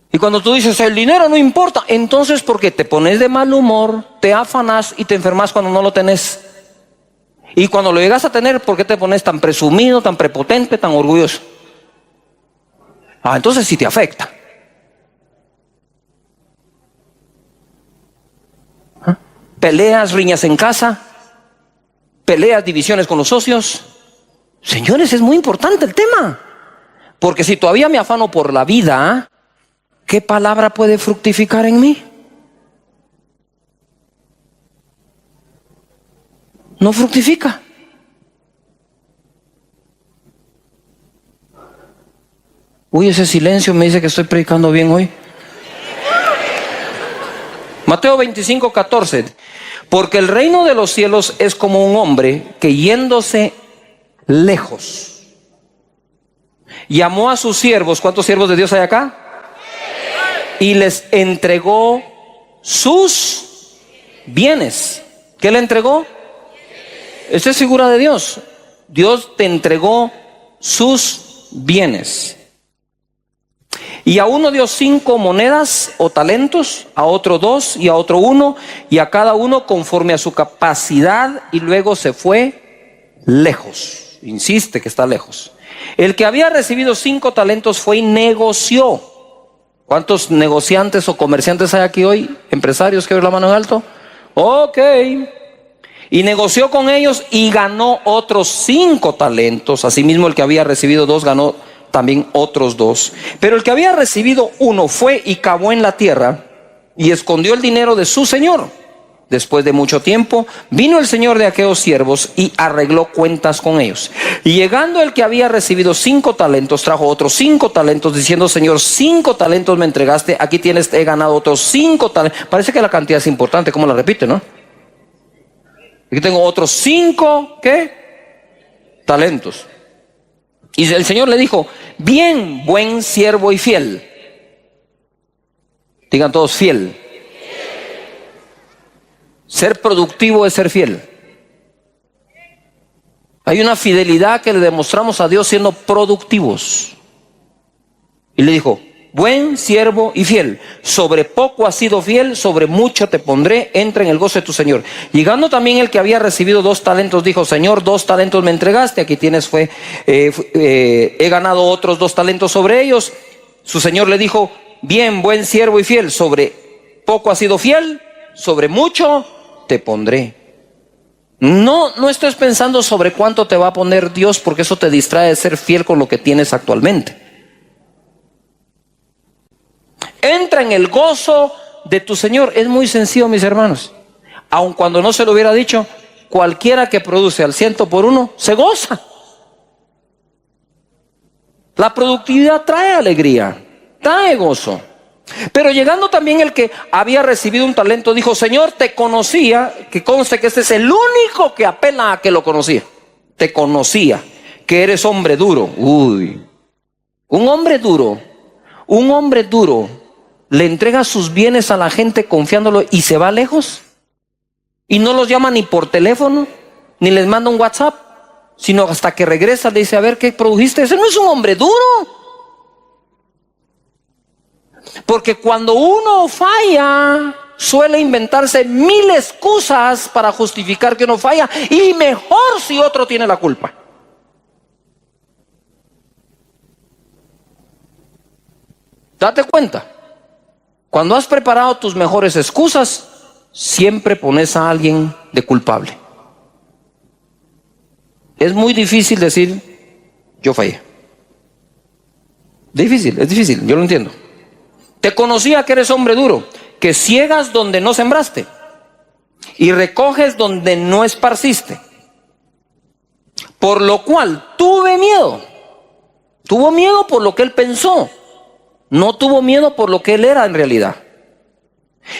Y cuando tú dices, el dinero no importa, entonces ¿por qué te pones de mal humor, te afanas y te enfermas cuando no lo tenés? Y cuando lo llegas a tener, ¿por qué te pones tan presumido, tan prepotente, tan orgulloso? Entonces sí te afecta. Peleas, riñas en casa, peleas, divisiones con los socios. Señores, es muy importante el tema. Porque si todavía me afano por la vida, ¿qué palabra puede fructificar en mí? No fructifica. Uy, ese silencio me dice que estoy predicando bien hoy. Mateo 25:14. Porque el reino de los cielos es como un hombre que yéndose lejos llamó a sus siervos. ¿Cuántos siervos de Dios hay acá? Y les entregó sus bienes. ¿Qué le entregó? Esta es figura de Dios. Dios te entregó sus bienes. Y a uno dio 5 monedas o talentos, a otro 2 y a otro 1, y a cada uno conforme a su capacidad, y luego se fue lejos. Insiste que está lejos. El que había recibido 5 talentos fue y negoció. ¿Cuántos negociantes o comerciantes hay aquí hoy? Empresarios, que ver la mano en alto. Ok. Y negoció con ellos y ganó otros 5 talentos. Asimismo, el que había recibido 2 ganó también otros 2. Pero el que había recibido 1 fue y cavó en la tierra y escondió el dinero de su señor. Después de mucho tiempo, vino el señor de aquellos siervos y arregló cuentas con ellos. Y llegando el que había recibido 5 talentos, trajo otros 5 talentos, diciendo: Señor, 5 talentos me entregaste, aquí tienes, he ganado otros 5 talentos. Parece que la cantidad es importante, ¿cómo la repite, no? Aquí tengo otros 5, ¿qué? Talentos. Y el Señor le dijo: bien, buen siervo y fiel. Digan todos: fiel. Ser productivo es ser fiel. Hay una fidelidad que le demostramos a Dios siendo productivos. Y le dijo: buen siervo y fiel, sobre poco has sido fiel, sobre mucho te pondré, entra en el gozo de tu Señor. Llegando también el que había recibido 2 talentos, dijo: Señor, 2 talentos me entregaste, aquí tienes, he ganado otros 2 talentos sobre ellos. Su Señor le dijo: bien, buen siervo y fiel, sobre poco has sido fiel, sobre mucho te pondré. No estés pensando sobre cuánto te va a poner Dios, porque eso te distrae de ser fiel con lo que tienes actualmente. Entra en el gozo de tu Señor. Es muy sencillo, mis hermanos. Aun cuando no se lo hubiera dicho, cualquiera que produce al 100 por 1 se goza. La productividad trae alegría, trae gozo. Pero llegando también el que había recibido un talento, dijo: Señor, te conocía, que conste que este es el único que apela a que lo conocía. Te conocía, que eres hombre duro. Uy, un hombre duro le entrega sus bienes a la gente confiándolo y se va lejos. Y no los llama ni por teléfono, ni les manda un WhatsApp, sino hasta que regresa le dice: a ver, ¿qué produjiste? Ese no es un hombre duro. Porque cuando uno falla, suele inventarse 1000 excusas para justificar que uno falla, y mejor si otro tiene la culpa. Date cuenta, cuando has preparado tus mejores excusas, siempre pones a alguien de culpable. Es muy difícil decir: yo fallé. Es difícil, yo lo entiendo. Te conocía que eres hombre duro, que ciegas donde no sembraste y recoges donde no esparciste. Por lo cual tuve miedo. Tuvo miedo por lo que él pensó. No tuvo miedo por lo que él era en realidad.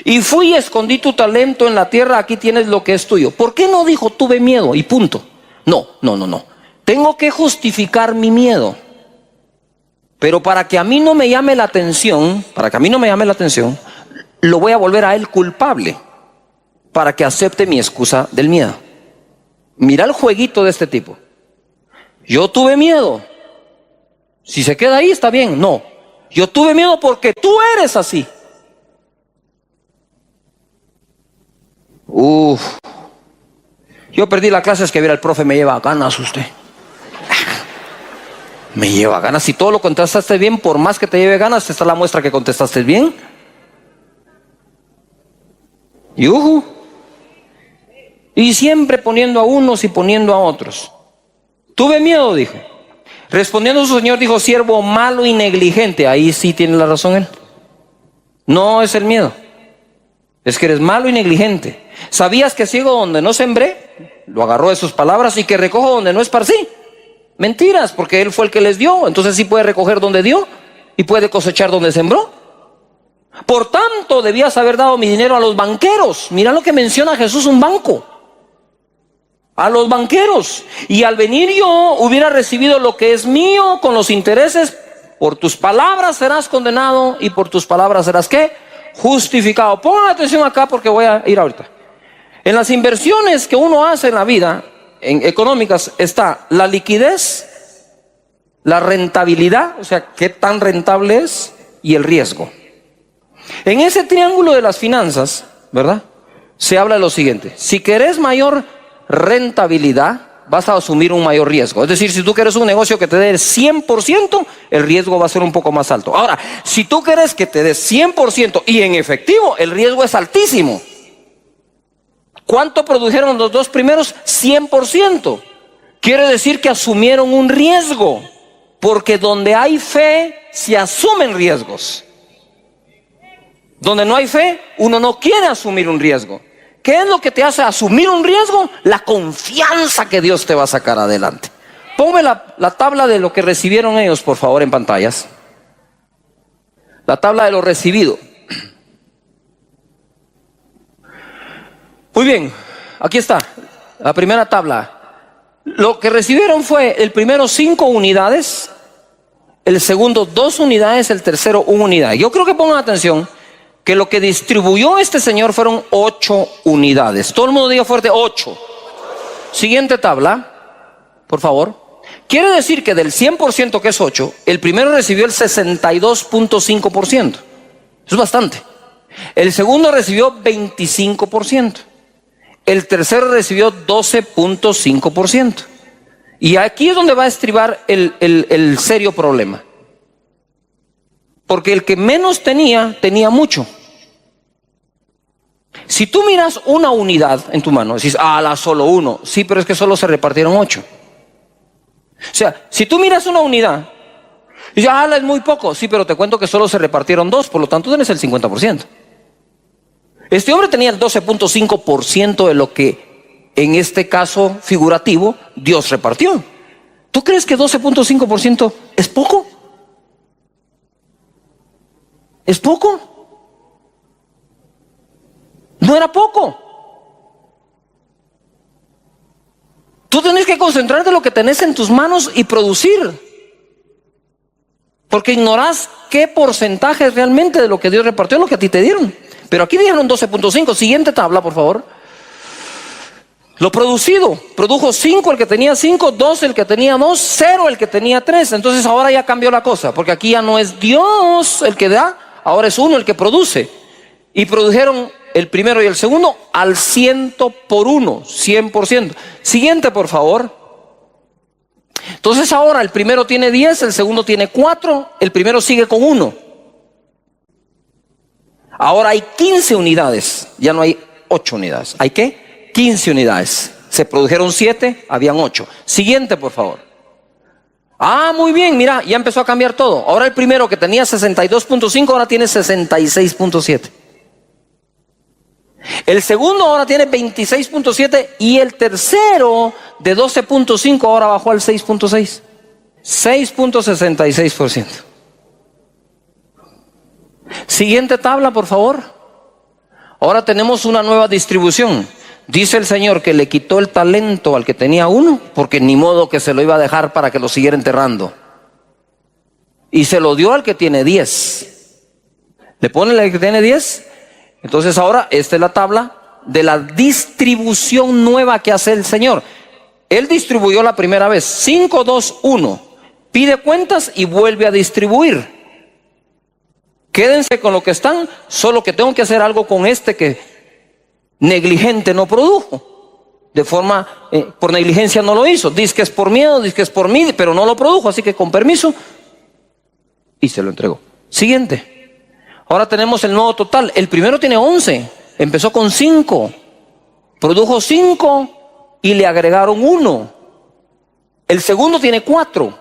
Y fui y escondí tu talento en la tierra, aquí tienes lo que es tuyo. ¿Por qué no dijo tuve miedo y punto? No. Tengo que justificar mi miedo. Pero para que a mí no me llame la atención, lo voy a volver a él culpable, para que acepte mi excusa del miedo. Mira el jueguito de este tipo. Yo tuve miedo. Si se queda ahí está bien. No, yo tuve miedo porque tú eres así. Yo perdí la clase, es que viera el profe, me lleva ganas usted. Me lleva ganas. Si todo lo contestaste bien, por más que te lleve ganas, esta es la muestra que contestaste bien. Y siempre poniendo a unos y poniendo a otros. Tuve miedo, dijo. Respondiendo su señor, dijo: siervo malo y negligente. Ahí sí tiene la razón él. No es el miedo, es que eres malo y negligente. ¿Sabías que ciego donde no sembré? Lo agarró de sus palabras. Y que recojo donde no esparcí. Mentiras, porque él fue el que les dio. Entonces sí puede recoger donde dio y puede cosechar donde sembró. Por tanto, debías haber dado mi dinero a los banqueros. Mira lo que menciona Jesús, un banco. A los banqueros. Y al venir yo hubiera recibido lo que es mío con los intereses. Por tus palabras serás condenado y por tus palabras serás ¿qué? Justificado. Pongan atención acá porque voy a ir ahorita. En las inversiones que uno hace en la vida, en económicas, está la liquidez, la rentabilidad, o sea, qué tan rentable es, y el riesgo. En ese triángulo de las finanzas, ¿verdad?, se habla de lo siguiente: si querés mayor rentabilidad, vas a asumir un mayor riesgo. Es decir, si tú quieres un negocio que te dé el 100%, el riesgo va a ser un poco más alto. Ahora, si tú quieres que te dé 100% y en efectivo, el riesgo es altísimo. ¿Cuánto produjeron los 2 primeros? 100%. Quiere decir que asumieron un riesgo, porque donde hay fe se asumen riesgos. Donde no hay fe, uno no quiere asumir un riesgo. ¿Qué es lo que te hace asumir un riesgo? La confianza que Dios te va a sacar adelante. Ponme la tabla de lo que recibieron ellos, por favor, en pantallas. La tabla de lo recibido. Muy bien, aquí está la primera tabla. Lo que recibieron fue el primero 5 unidades, el segundo 2 unidades, el tercero 1 unidad. Yo creo que pongan atención que lo que distribuyó este señor fueron 8 unidades. Todo el mundo diga fuerte: 8. Siguiente tabla, por favor. Quiere decir que del 100%, que es 8, el primero recibió el 62.5%. Eso es bastante. El segundo recibió 25%. El tercero recibió 12.5%. Y aquí es donde va a estribar el serio problema. Porque el que menos tenía mucho. Si tú miras una unidad en tu mano, decís: solo uno. Sí, pero es que solo se repartieron 8. O sea, si tú miras una unidad y dices: es muy poco. Sí, pero te cuento que solo se repartieron 2, por lo tanto tienes el 50%. Este hombre tenía el 12.5% de lo que, en este caso figurativo, Dios repartió. ¿Tú crees que 12.5% es poco? ¿Es poco? No era poco. Tú tienes que concentrarte en lo que tenés en tus manos y producir. Porque ignorás qué porcentaje realmente de lo que Dios repartió es lo que a ti te dieron. Pero aquí dijeron 12.5. Siguiente tabla, por favor. Lo producido. Produjo 5 el que tenía 5, 2 el que tenía 2, 0 el que tenía 3. Entonces ahora ya cambió la cosa. Porque aquí ya no es Dios el que da, ahora es uno el que produce. Y produjeron el primero y el segundo al 100 por 1, 100%. Siguiente, por favor. Entonces ahora el primero tiene 10, el segundo tiene 4, el primero sigue con 1. Ahora hay 15 unidades, ya no hay 8 unidades. ¿Hay qué? 15 unidades. Se produjeron 7, habían 8. Siguiente, por favor. Muy bien, mira, ya empezó a cambiar todo. Ahora el primero que tenía 62.5 ahora tiene 66.7. El segundo ahora tiene 26.7 y el tercero de 12.5 ahora bajó al 6.6. 6.66%. Siguiente tabla, por favor. Ahora tenemos una nueva distribución. Dice el Señor que le quitó el talento al que tenía 1, porque ni modo que se lo iba a dejar para que lo siguiera enterrando. Y se lo dio al que tiene 10. ¿Le pone el que tiene 10? Entonces ahora esta es la tabla de la distribución nueva que hace el Señor. Él distribuyó la primera vez 5, 2, 1. Pide cuentas y vuelve a distribuir. Quédense con lo que están, solo que tengo que hacer algo con este que negligente no produjo. De forma, por negligencia no lo hizo. Dice que es por miedo, dice que es por mí, pero no lo produjo, así que con permiso. Y se lo entregó. Siguiente. Ahora tenemos el nuevo total. El primero tiene 11. Empezó con 5. Produjo 5 y le agregaron 1. El segundo tiene 4.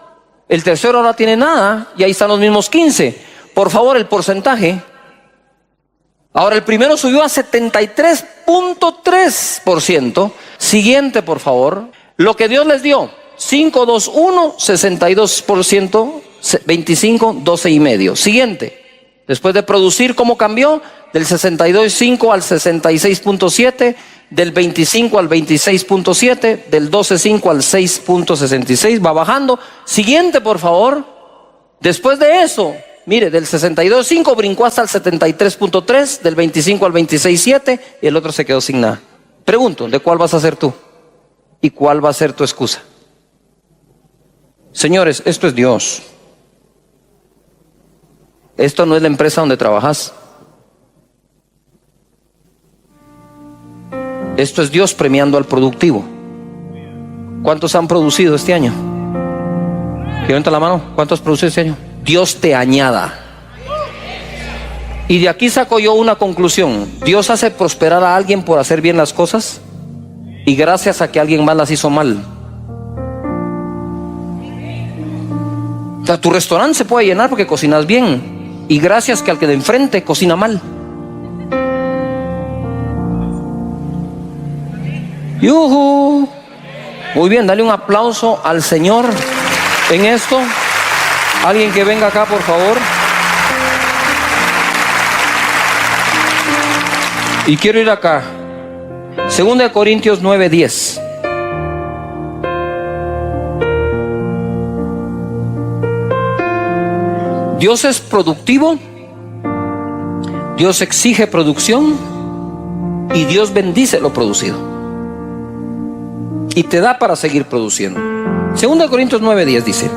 El tercero ahora tiene nada y ahí están los mismos 15. Por favor, el porcentaje. Ahora el primero subió a 73.3%. Siguiente, por favor. Lo que Dios les dio: 5, 2, 1, 62%, 25, 12,5. Siguiente. Después de producir, ¿cómo cambió? Del 62.5 al 66.7, del 25 al 26.7, del 12.5 al 6.66, va bajando. Siguiente, por favor. Después de eso, mire, del 62.5 brincó hasta el 73.3, del 25 al 26.7, y el otro se quedó sin nada. Pregunto, ¿de cuál vas a ser tú? ¿Y cuál va a ser tu excusa? Señores, esto es Dios. Esto no es la empresa donde trabajas. Esto es Dios premiando al productivo. ¿Cuántos han producido este año? Levanta la mano. ¿Cuántos has producido este año? Dios te añada. Y de aquí saco yo una conclusión. Dios hace prosperar a alguien por hacer bien las cosas, y gracias a que alguien más las hizo mal. O sea, tu restaurante se puede llenar porque cocinas bien, y gracias que al que de enfrente cocina mal. ¡Yujú! Muy bien, dale un aplauso al Señor en esto. Alguien que venga acá, por favor. Y quiero ir acá. 2 Corintios 9:10. Dios es productivo, Dios exige producción y Dios bendice lo producido y te da para seguir produciendo. 2 Corintios 9:10 dice: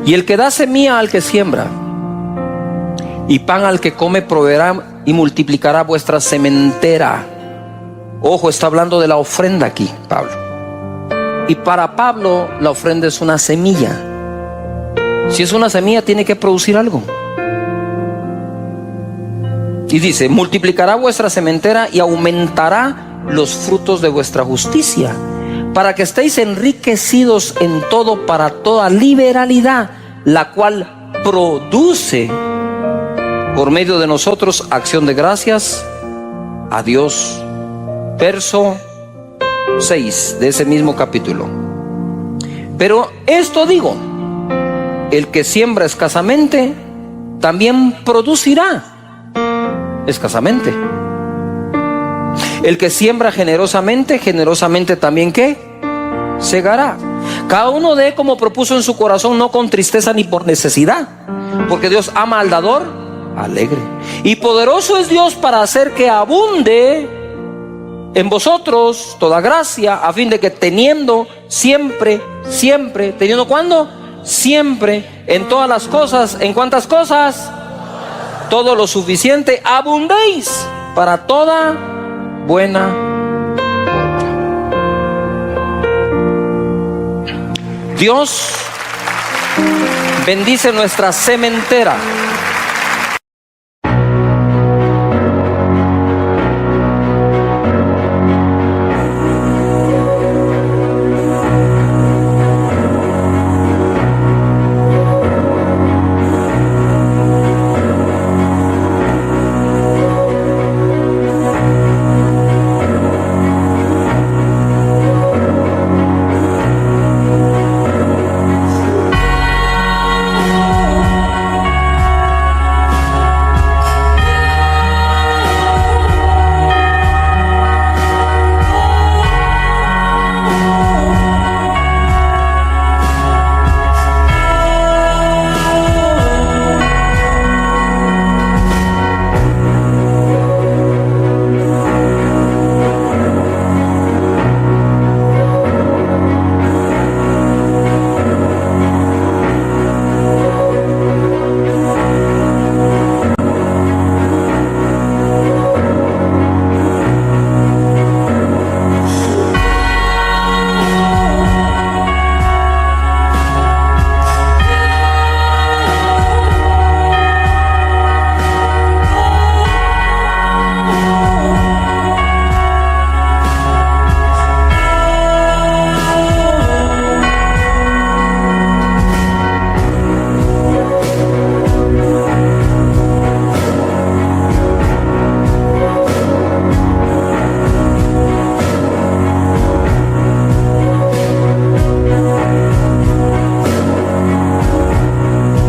y el que da semilla al que siembra y pan al que come proveerá y multiplicará vuestra sementera. Ojo, está hablando de la ofrenda aquí, Pablo. Y para Pablo la ofrenda es una semilla. Si es una semilla, tiene que producir algo. Y dice: multiplicará vuestra sementera y aumentará los frutos de vuestra justicia, para que estéis enriquecidos en todo para toda liberalidad, la cual produce por medio de nosotros acción de gracias a Dios. Verso 6 de ese mismo capítulo. Pero esto digo: el que siembra escasamente también producirá escasamente. El que siembra generosamente, generosamente también ¿qué? Segará. Cada uno dé como propuso en su corazón, no con tristeza ni por necesidad, porque Dios ama al dador alegre. Y poderoso es Dios para hacer que abunde en vosotros toda gracia, a fin de que teniendo siempre, teniendo ¿cuándo? Siempre, en todas las cosas. ¿En cuántas cosas? Todo lo suficiente, abundéis para toda buena obra. Dios bendice nuestra sementera.